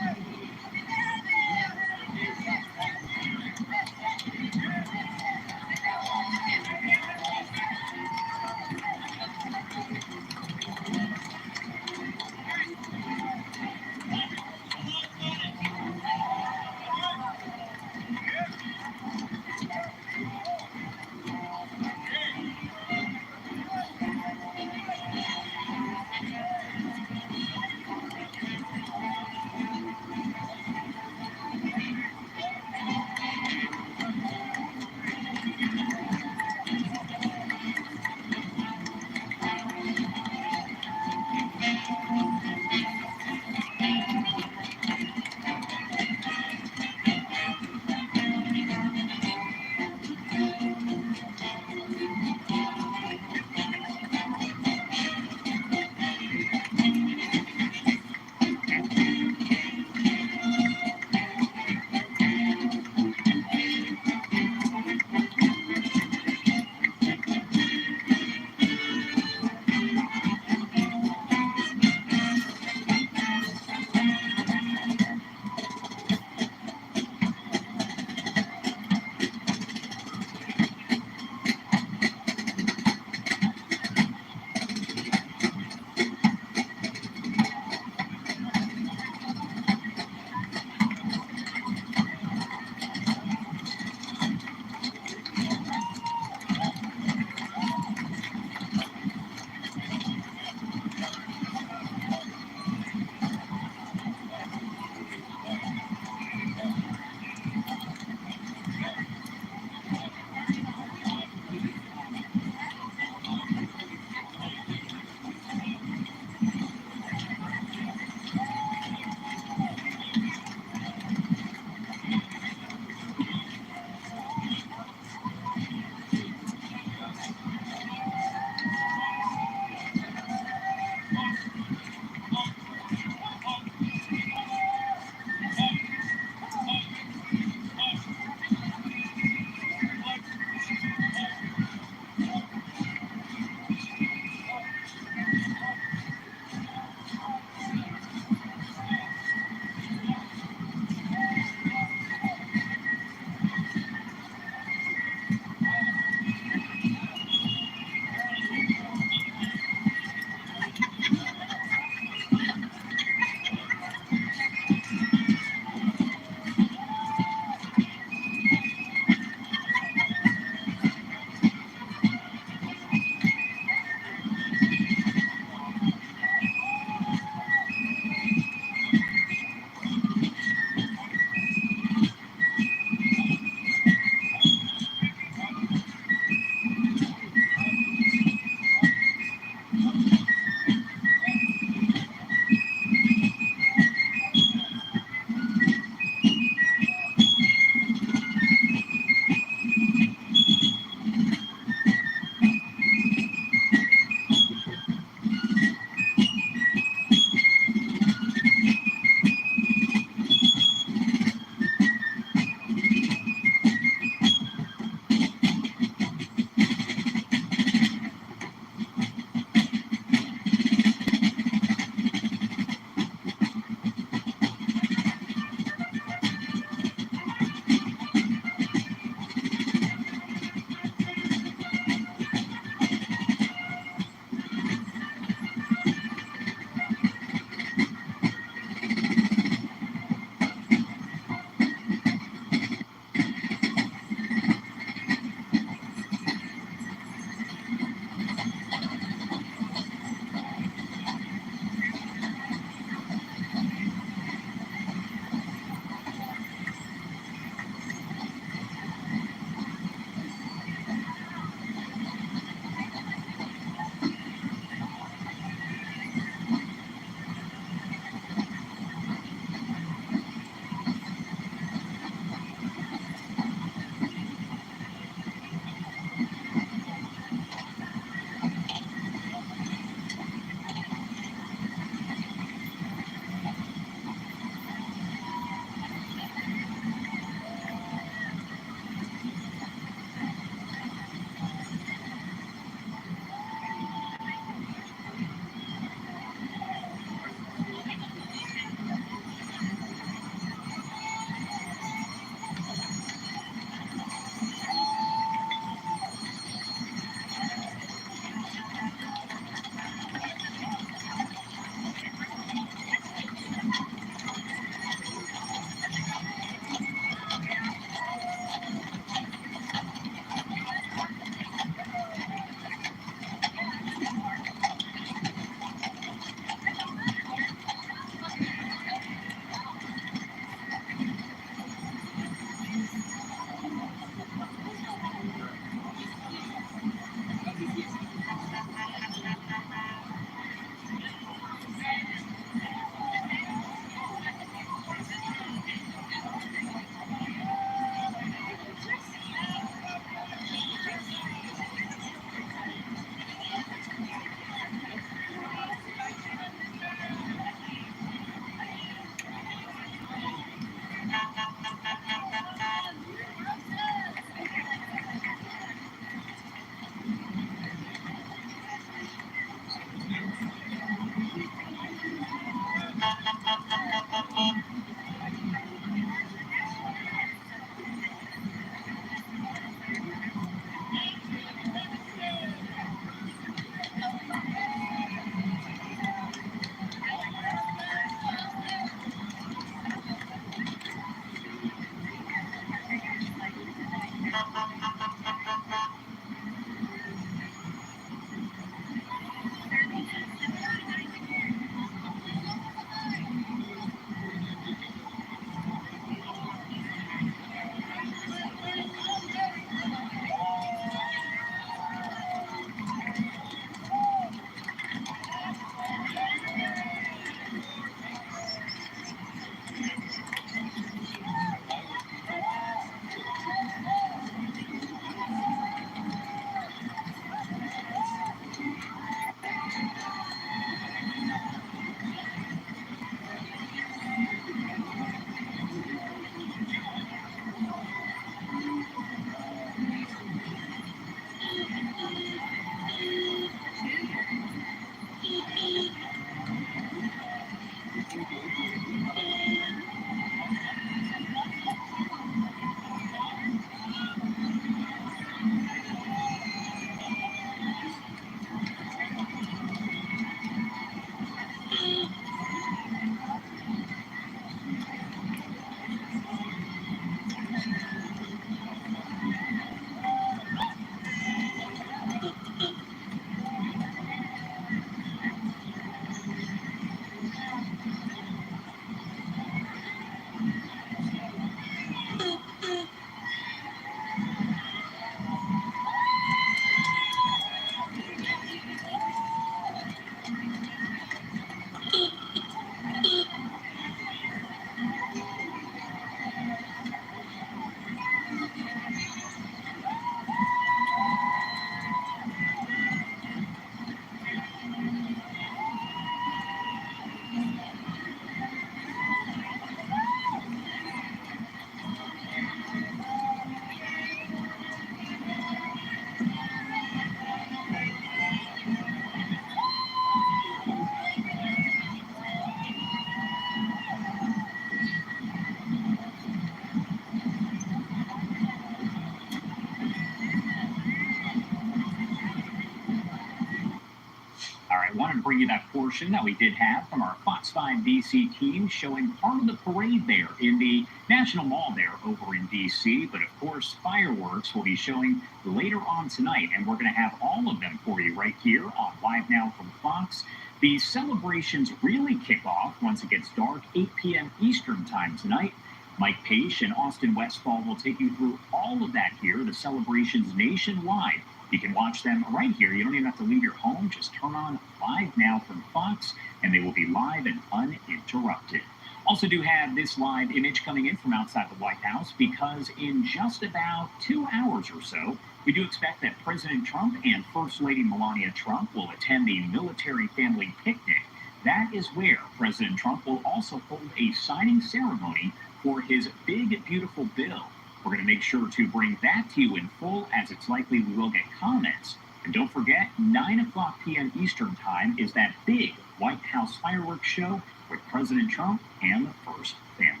wanted to bring you that portion that we did have from our Fox 5 DC team showing part of the parade there in the National Mall there over in DC. But of course, fireworks will be showing later on tonight, and we're going to have all of them for you right here on Live Now from Fox. The celebrations really kick off once it gets dark, 8 p.m. Eastern time tonight. Mike Page and Austin Westfall will take you through all of that here, the celebrations nationwide. You can watch them right here. You don't even have to leave your home. Just turn on Live Now from Fox, and they will be live and uninterrupted. Also do have this live image coming in from outside the White House, because in just about 2 hours or so, we do expect that President Trump and First Lady Melania Trump will attend the military family picnic. That is where President Trump will also hold a signing ceremony for his big, beautiful bill. We're going to make sure to bring that to you in full, as it's likely we will get comments. And don't forget, 9 o'clock p.m. Eastern time is that big White House fireworks show with President Trump and the First Family.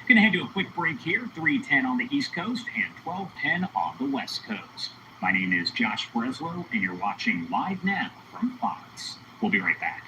Going to head to a quick break here, 3:10 on the East Coast and 12:10 on the West Coast. My name is Josh Breslow, and you're watching Live Now from Fox. We'll be right back.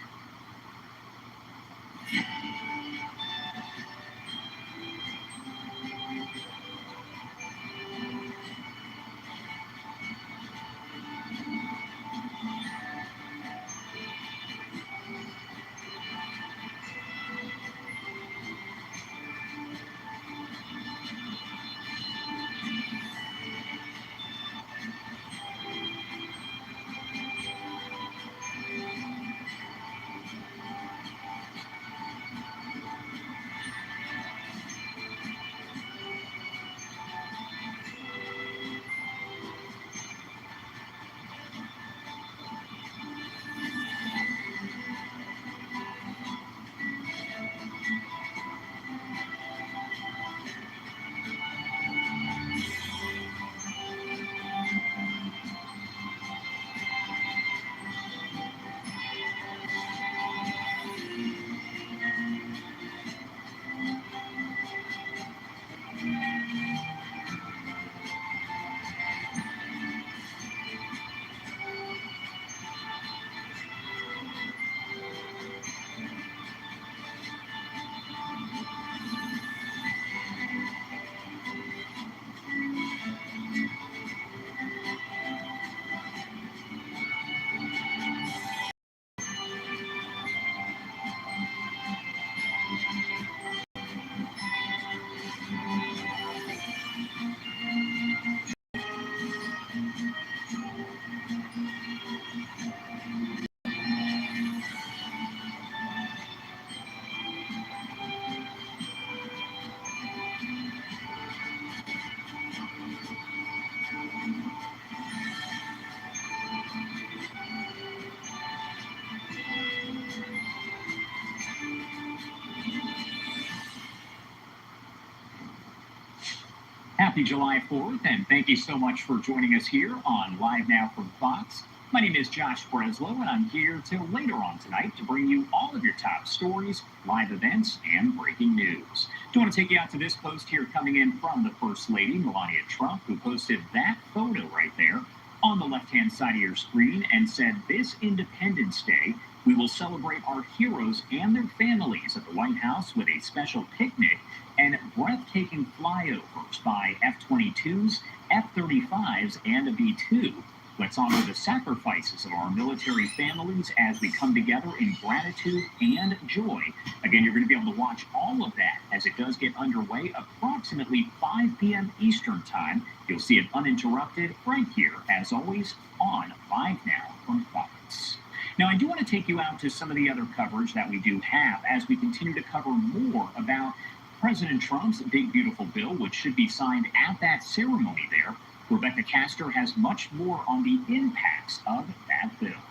Happy July 4th, and thank you so much for joining us here on Live Now from Fox. My name is Josh Breslow, and I'm here till later on tonight to bring you all of your top stories, live events, and breaking news. Do want to take you out to this post here coming in from the First Lady, Melania Trump, who posted that photo right there on the left-hand side of your screen and said, "This Independence Day, we will celebrate our heroes and their families at the White House with a special picnic and breathtaking flyovers by F-22s, F-35s, and a B-2. Let's honor the sacrifices of our military families as we come together in gratitude and joy." Again, you're going to be able to watch all of that as it does get underway approximately 5 p.m. Eastern time. You'll see it uninterrupted right here, as always, on Live Now from Fox. Now, I do want to take you out to some of the other coverage that we do have as we continue to cover more about President Trump's big, beautiful bill, which should be signed at that ceremony there. Rebecca Castor has much more on the impacts of that bill.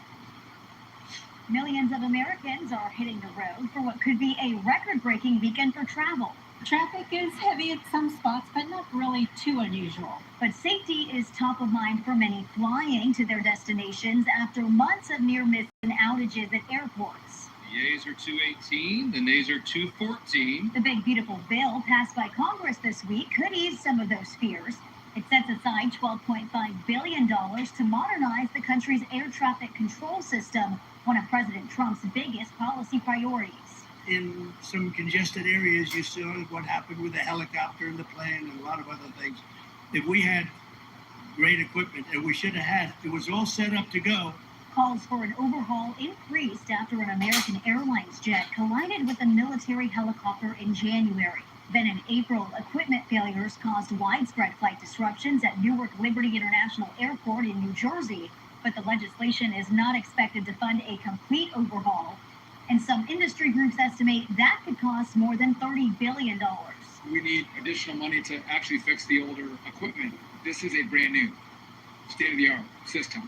Millions of Americans are hitting the road for what could be a record-breaking weekend for travel. Traffic is heavy at some spots, but not really too unusual. But safety is top of mind for many flying to their destinations after months of near-miss and outages at airports. The A's are 218, the Nays are 214. The big, beautiful bill passed by Congress this week could ease some of those fears. It sets aside $12.5 billion to modernize the country's air traffic control system, one of President Trump's biggest policy priorities. In some congested areas, you saw what happened with the helicopter and the plane and a lot of other things. If we had great equipment, and we should have had, it was all set up to go. Calls for an overhaul increased after an American Airlines jet collided with a military helicopter in January. Then in April, equipment failures caused widespread flight disruptions at Newark Liberty International Airport in New Jersey. But the legislation is not expected to fund a complete overhaul. And some industry groups estimate that could cost more than $30 billion. We need additional money to actually fix the older equipment. This is a brand new, state-of-the-art system.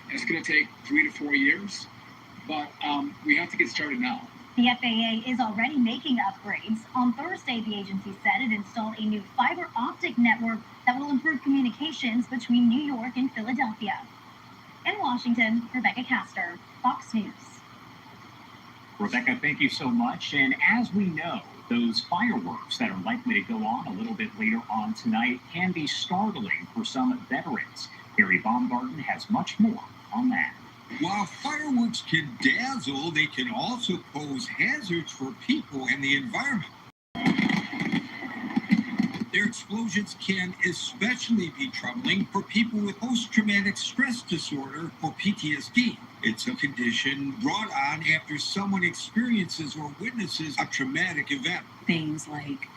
And it's going to take 3 to 4 years, but we have to get started now. The FAA is already making upgrades. On Thursday, the agency said it installed a new fiber optic network that will improve communications between New York and Philadelphia. In Washington, Rebecca Castor, Fox News. Rebecca, thank you so much. And as we know, those fireworks that are likely to go on a little bit later on tonight can be startling for some veterans. Barry Baumgarten has much more on that. While fireworks can dazzle, they can also pose hazards for people and the environment. Their explosions can especially be troubling for people with post-traumatic stress disorder, or PTSD. It's a condition brought on after someone experiences or witnesses a traumatic event. Things like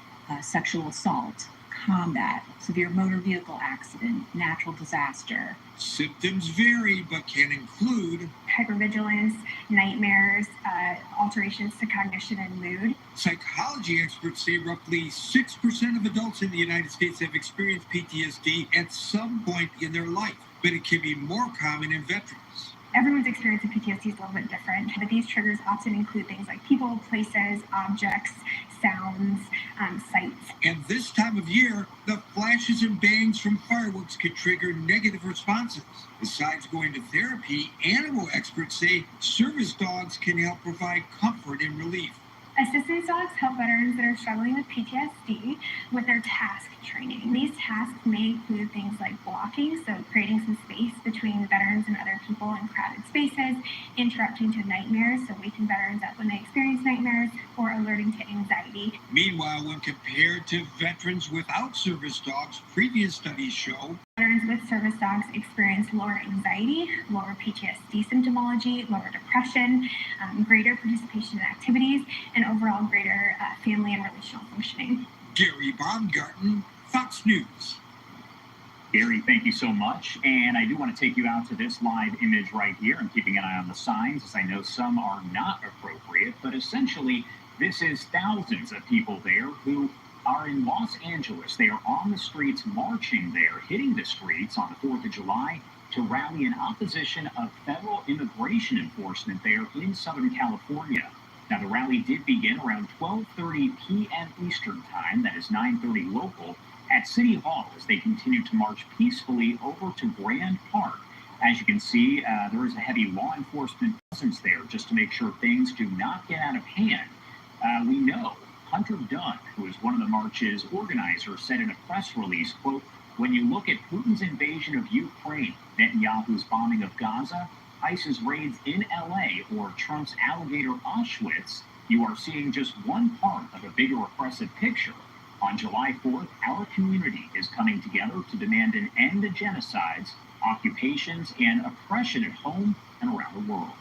sexual assault, combat, severe motor vehicle accident, natural disaster. Symptoms vary, but can include hypervigilance, nightmares, alterations to cognition and mood. Psychology experts say roughly 6% of adults in the United States have experienced PTSD at some point in their life, but it can be more common in veterans. Everyone's experience of PTSD is a little bit different, but these triggers often include things like people, places, objects, sounds, sights. And this time of year, the flashes and bangs from fireworks can trigger negative responses. Besides going to therapy, animal experts say service dogs can help provide comfort and relief. Assistance dogs help veterans that are struggling with PTSD with their task training. These tasks may include things like blocking, so creating some space between veterans and other people in crowded spaces, interrupting to nightmares, so waking veterans up when they experience nightmares, or alerting to anxiety. Meanwhile, when compared to veterans without service dogs, previous studies show veterans with service dogs experience lower anxiety, lower PTSD symptomology, lower depression, greater participation in activities, and overall greater family and relational functioning. Gary Baumgarten, Fox News. Gary, thank you so much. And I do want to take you out to this live image right here. I'm keeping an eye on the signs, as I know some are not appropriate, but essentially this is thousands of people there who are in Los Angeles. They are on the streets marching there, hitting the streets on the 4th of July to rally in opposition of federal immigration enforcement there in Southern California. Now, the rally did begin around 12:30 p.m. Eastern Time, that is 9:30 local, at City Hall as they continue to march peacefully over to Grand Park. As you can see, there is a heavy law enforcement presence there just to make sure things do not get out of hand. We know Hunter Dunn, who is one of the march's organizers, said in a press release, quote, "When you look at Putin's invasion of Ukraine, Netanyahu's bombing of Gaza, ISIS raids in LA, or Trump's alligator Auschwitz, you are seeing just one part of a bigger oppressive picture. On July 4th, our community is coming together to demand an end to genocides, occupations, and oppression at home and around the world."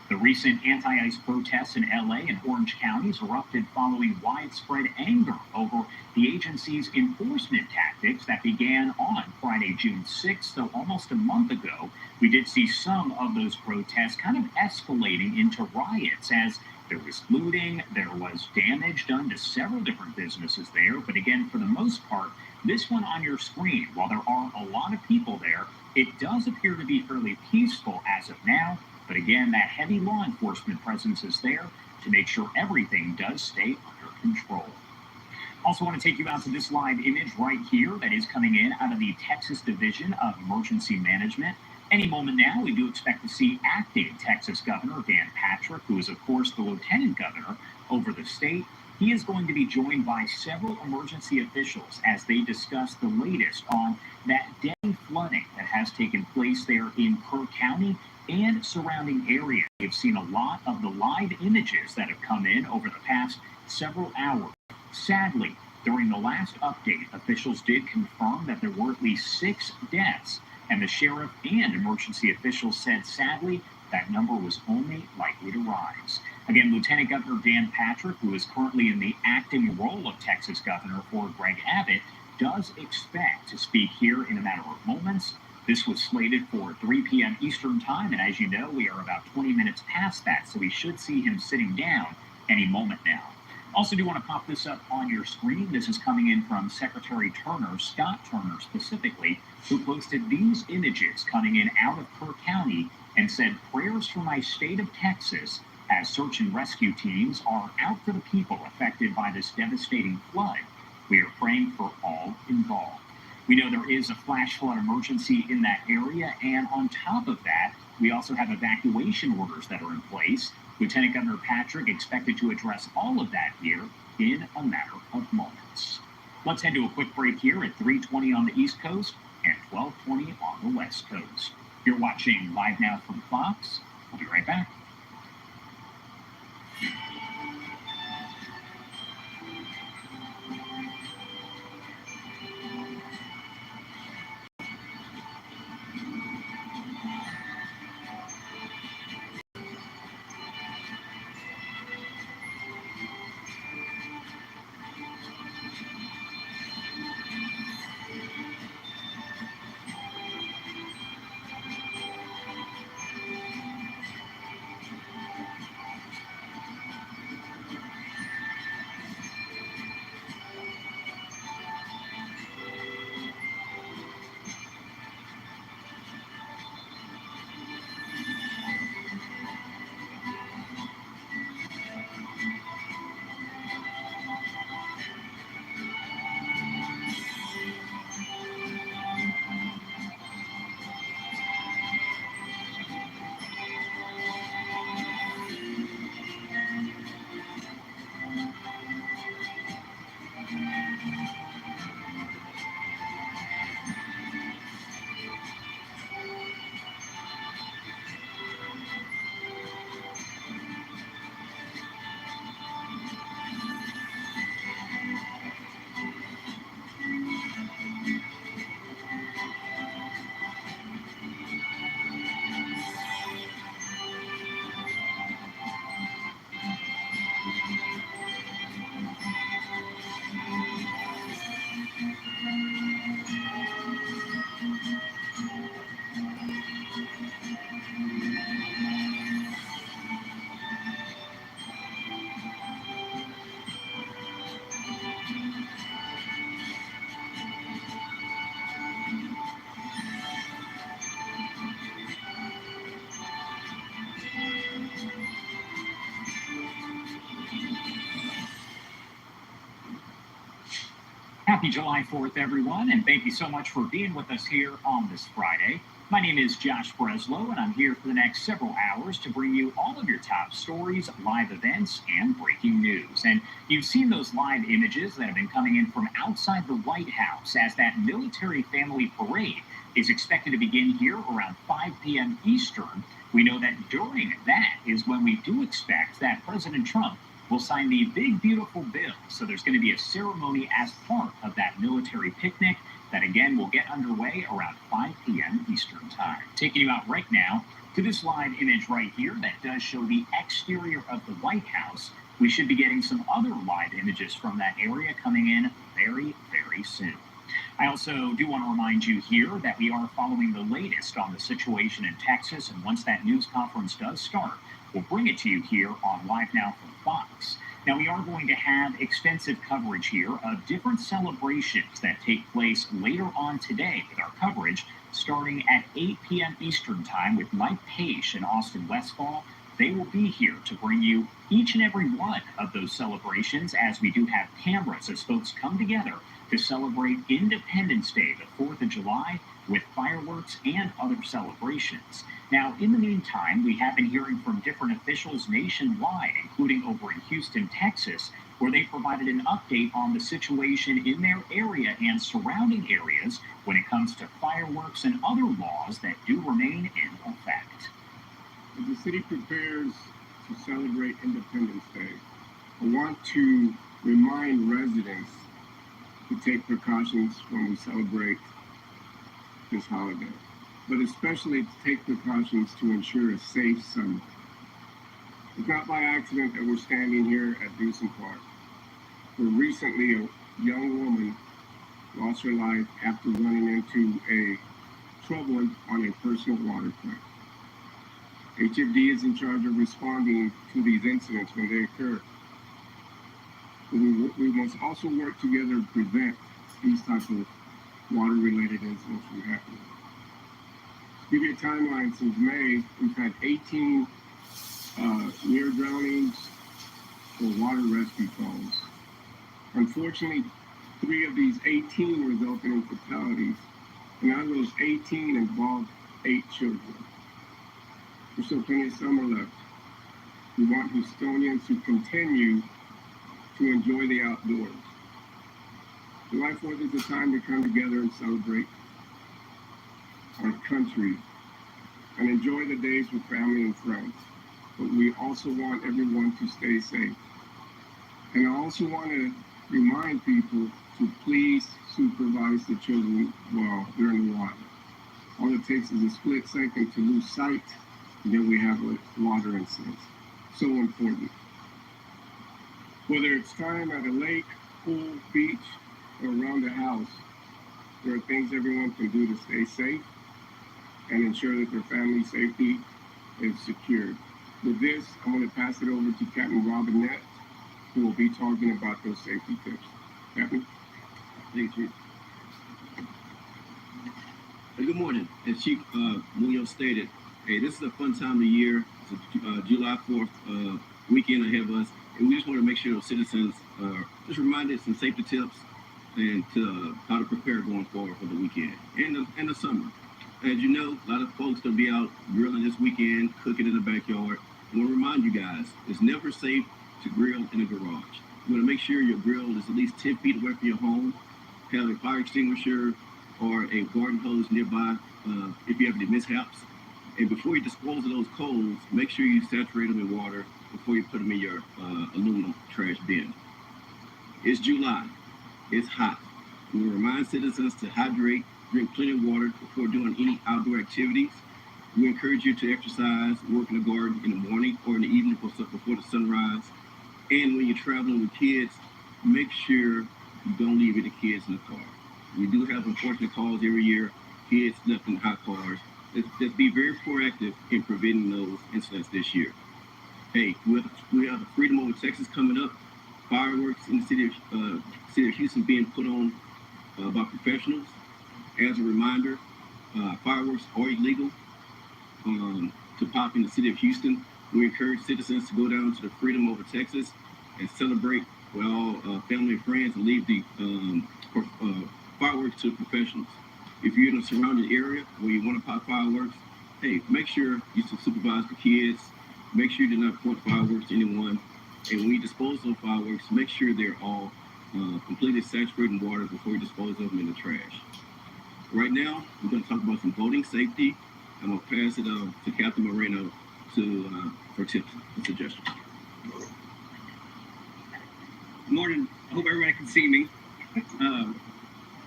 The recent anti-ICE protests in LA and Orange counties erupted following widespread anger over the agency's enforcement tactics that began on Friday, June 6th. So almost a month ago, we did see some of those protests kind of escalating into riots as there was looting, there was damage done to several different businesses there. But again, for the most part, this one on your screen, while there are a lot of people there, it does appear to be fairly peaceful as of now. But again, that heavy law enforcement presence is there to make sure everything does stay under control. Also want to take you out to this live image right here that is coming in out of the Texas Division of Emergency Management. Any moment now, we do expect to see acting Texas Governor Dan Patrick, who is, of course, the lieutenant governor over the state. He is going to be joined by several emergency officials as they discuss the latest on that deadly flooding that has taken place there in Kerr County and surrounding areas. We've seen a lot of the live images that have come in over the past several hours. Sadly, during the last update, officials did confirm that there were at least 6 deaths, and the sheriff and emergency officials said, sadly, that number was only likely to rise. Again, Lieutenant Governor Dan Patrick, who is currently in the acting role of Texas Governor for Greg Abbott, does expect to speak here in a matter of moments. This was slated for 3 p.m. Eastern Time, and as you know, we are about 20 minutes past that, so we should see him sitting down any moment now. Also do want to pop this up on your screen. This is coming in from Secretary Turner, Scott Turner specifically, who posted these images coming in out of Kerr County and said, "Prayers for my state of Texas as search and rescue teams are out for the people affected by this devastating flood. We are praying for all involved." We know there is a flash flood emergency in that area, and on top of that, we also have evacuation orders that are in place. Lieutenant Governor Patrick expected to address all of that here in a matter of moments. Let's head to a quick break here at 3:20 on the East Coast and 12:20 on the West Coast. You're watching Live Now from Fox. We'll be right back. Happy July 4th, everyone, and thank you so much for being with us here on this Friday. My name is Josh Breslow, and I'm here for the next several hours to bring you all of your top stories, live events, and breaking news. And you've seen those live images that have been coming in from outside the White House as that military family parade is expected to begin here around 5 p.m. Eastern. We know that during that is when we do expect that President Trump will sign the big, beautiful bill. So there's going to be a ceremony as part of that military picnic that, again, will get underway around 5 p.m. Eastern Time. Taking you out right now to this live image right here that does show the exterior of the White House. We should be getting some other live images from that area coming in very, very soon. I also do want to remind you here that we are following the latest on the situation in Texas, and once that news conference does start, we'll bring it to you here on Live Now from Fox. Now, we are going to have extensive coverage here of different celebrations that take place later on today with our coverage starting at 8 p.m. Eastern Time with Mike Page and Austin Westfall. They will be here to bring you each and every one of those celebrations, as we do have cameras as folks come together to celebrate Independence Day, the 4th of July, with fireworks and other celebrations. Now, in the meantime, we have been hearing from different officials nationwide, including over in Houston, Texas, where they provided an update on the situation in their area and surrounding areas when it comes to fireworks and other laws that do remain in effect. As the city prepares to celebrate Independence Day, I want to remind residents to take precautions when we celebrate this holiday, but especially to take precautions to ensure a safe summer. It's not by accident that we're standing here at Dewson Park, where recently a young woman lost her life after running into a trouble on a personal water pipe. HFD is in charge of responding to these incidents when they occur. We must also work together to prevent these types of water-related incidents from happening. To give you a timeline, since May, we've had 18 near drownings or water rescue calls. Unfortunately, 3 of these 18 resulted in fatalities, and out of those 18 involved 8 children. There's still plenty of summer left. We want Houstonians to continue to enjoy the outdoors. July 4th is a time to come together and celebrate our country and enjoy the days with family and friends. But we also want everyone to stay safe. And I also want to remind people to please supervise the children while they're in the water. All it takes is a split second to lose sight, and then we have a water incident. So important. Whether it's time at a lake, pool, beach, or around the house, there are things everyone can do to stay safe and ensure that their family safety is secured. With this, I'm going to pass it over to Captain Robinette, who will be talking about those safety tips. Captain? Thank you. Hey, good morning. As Chief Munoz stated, hey, this is a fun time of year. It's a July 4th weekend ahead of us, and we just want to make sure those citizens are just reminded some safety tips and how to prepare going forward for the weekend and the summer. As you know, a lot of folks will be out grilling this weekend, cooking in the backyard. I want to remind you guys, it's never safe to grill in a garage. You want to make sure your grill is at least 10 feet away from your home, have a fire extinguisher or a garden hose nearby if you have any mishaps. And before you dispose of those coals, make sure you saturate them in water before you put them in your aluminum trash bin. It's July. It's hot. We remind citizens to hydrate, drink plenty of water before doing any outdoor activities. We encourage you to exercise, work in the garden in the morning or in the evening before the sunrise. And when you're traveling with kids, make sure you don't leave any kids in the car. We do have unfortunate calls every year, kids left in hot cars. Let's be very proactive in preventing those incidents this year. Hey, we have the Freedom Over Texas coming up. Fireworks in the city of Houston being put on by professionals. As a reminder, fireworks are illegal to pop in the city of Houston. We encourage citizens to go down to the Freedom Over Texas and celebrate with all family and friends and leave the fireworks to professionals. If you're in a surrounding area where you want to pop fireworks, hey, make sure you supervise the kids. Make sure you do not point fireworks to anyone. And when you dispose of fireworks, make sure they're all completely saturated in water before you dispose of them in the trash. Right now, we're going to talk about some boating safety. I'm going to pass it to Captain Moreno for tips and suggestions. Good morning. I hope everybody can see me.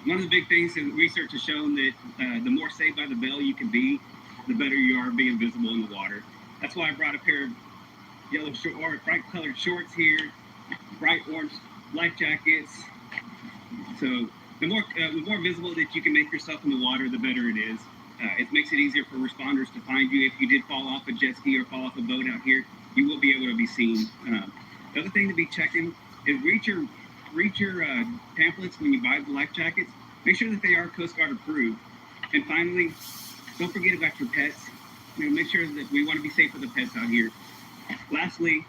One of the big things in research has shown that the more saved by the bell you can be, the better you are being visible in the water. That's why I brought a pair of yellow or bright colored shorts here, bright orange life jackets. So the more visible that you can make yourself in the water, the better it is. It makes it easier for responders to find you. If you did fall off a jet ski or fall off a boat out here, you will be able to be seen. The other thing to be checking is read your pamphlets when you buy the life jackets. Make sure that they are Coast Guard approved. And finally, don't forget about your pets. Make sure that we want to be safe for the pets out here. Lastly,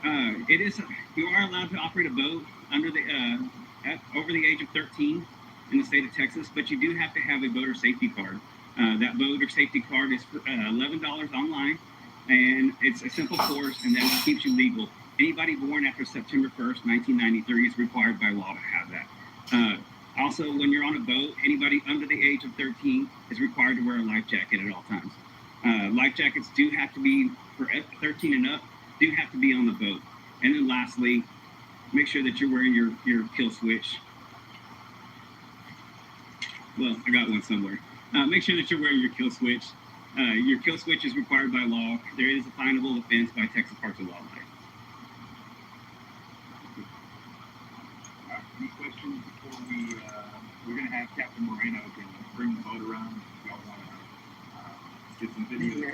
you are allowed to operate a boat over the age of 13 in the state of Texas, but you do have to have a boater safety card. That boater safety card is for $11 online, and it's a simple course, and that keeps you legal. Anybody born after September 1st, 1993 is required by law to have that. Also, when you're on a boat, anybody under the age of 13 is required to wear a life jacket at all times. Life jackets do have to be, for 13 and up, do have to be on the boat. And then lastly, make sure that you're wearing your kill switch. Well, I got one somewhere. Make sure that you're wearing your kill switch. Your kill switch is required by law. There is a finable offense by Texas Parks and Wildlife. Any questions before we're going to have Captain Moreno can bring the boat around if y'all want to get some video.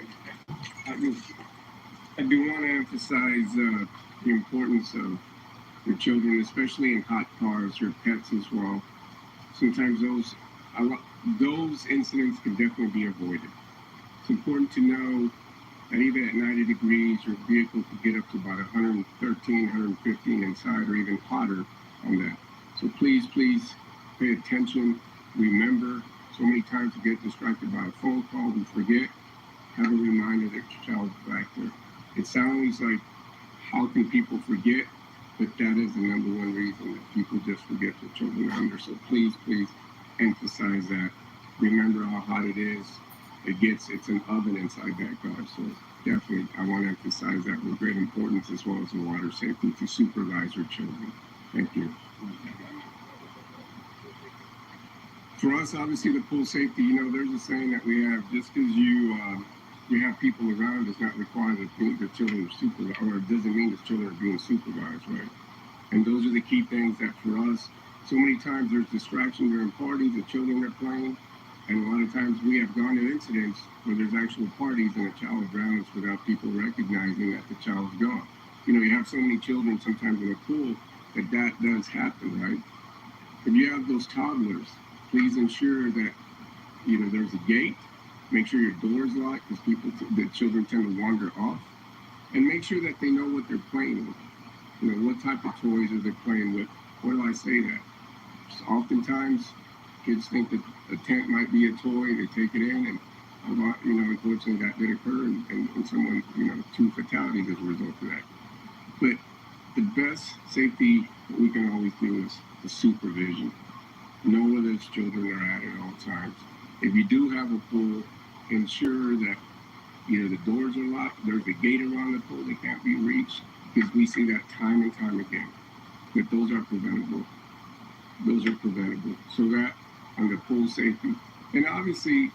I do want to emphasize the importance of your children, especially in hot cars, your pets as well. Sometimes those incidents can definitely be avoided. It's important to know that even at 90 degrees, your vehicle could get up to about 113, 115 inside, or even hotter on that. So please pay attention. Remember, so many times we get distracted by a phone call, we forget. Have a reminder that your child's back there. It sounds like, how can people forget? But that is the number one reason that people just forget their children are under. So please emphasize that. Remember how hot it is. It's an oven inside that car. So definitely, I want to emphasize that with great importance, as well as the water safety, to supervise your children. Thank you. For us, obviously, the pool safety, there's a saying that we have, just because you have people around does not require that the children are supervised, or it doesn't mean the children are being supervised, right? And those are the key things that for us, so many times there's distraction during parties, the children are playing, and a lot of times we have gone to incidents where there's actual parties and a child drowns without people recognizing that the child's gone. You have so many children sometimes in a pool that does happen, right? If you have those toddlers, please ensure that, there's a gate. Make sure your door is locked, because the children tend to wander off. And make sure that they know what they're playing with. What type of toys are they playing with? Why do I say that? Oftentimes, kids think that a tent might be a toy, they take it in, and unfortunately that did occur, and someone, 2 fatalities as a result of that. But the best safety that we can always do is the supervision. Know where those children are at all times. If you do have a pool, ensure that the doors are locked, there's a gate around the pool that can't be reached, because we see that time and time again. But those are preventable. So that, under pool safety. And obviously,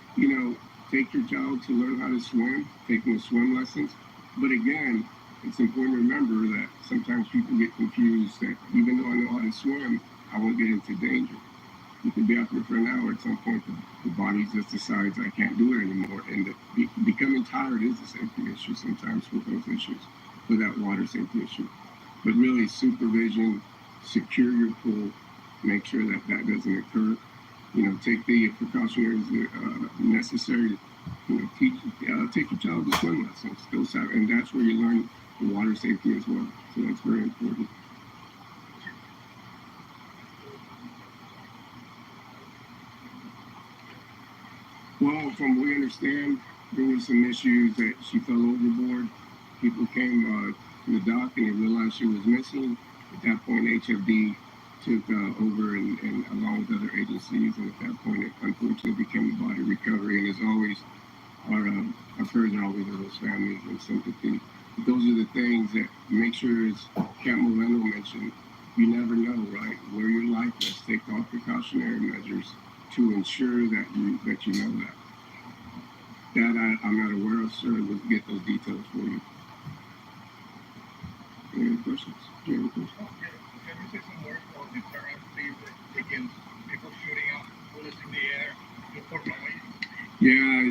take your child to learn how to swim, taking swim lessons. But again, it's important to remember that sometimes people get confused that even though I know how to swim, I won't get into danger. You can be out there for an hour, at some point the body just decides I can't do it anymore. And becoming tired is a safety issue sometimes with those issues, with that water safety issue. But really, supervision, secure your pool, make sure that doesn't occur. Take the precautionary necessary. Take your child to swim lessons. And that's where you learn the water safety as well. So that's very important. Well, from what we understand, there were some issues that she fell overboard. People came to the dock and they realized she was missing. At that point, HFD took over and along with other agencies, and at that point, it unfortunately became a body recovery. And as always, our prayers are always with those families and sympathy. But those are the things that make sure, as Captain Moreno mentioned, you never know, right, where your life is. Take all precautionary measures to ensure that you know that. That I'm not aware of, sir. We'll get those details for you. Any questions? Do you have any questions? Can you say some words for deterrence, please, against people shooting out bullets in the air for noise? Yeah,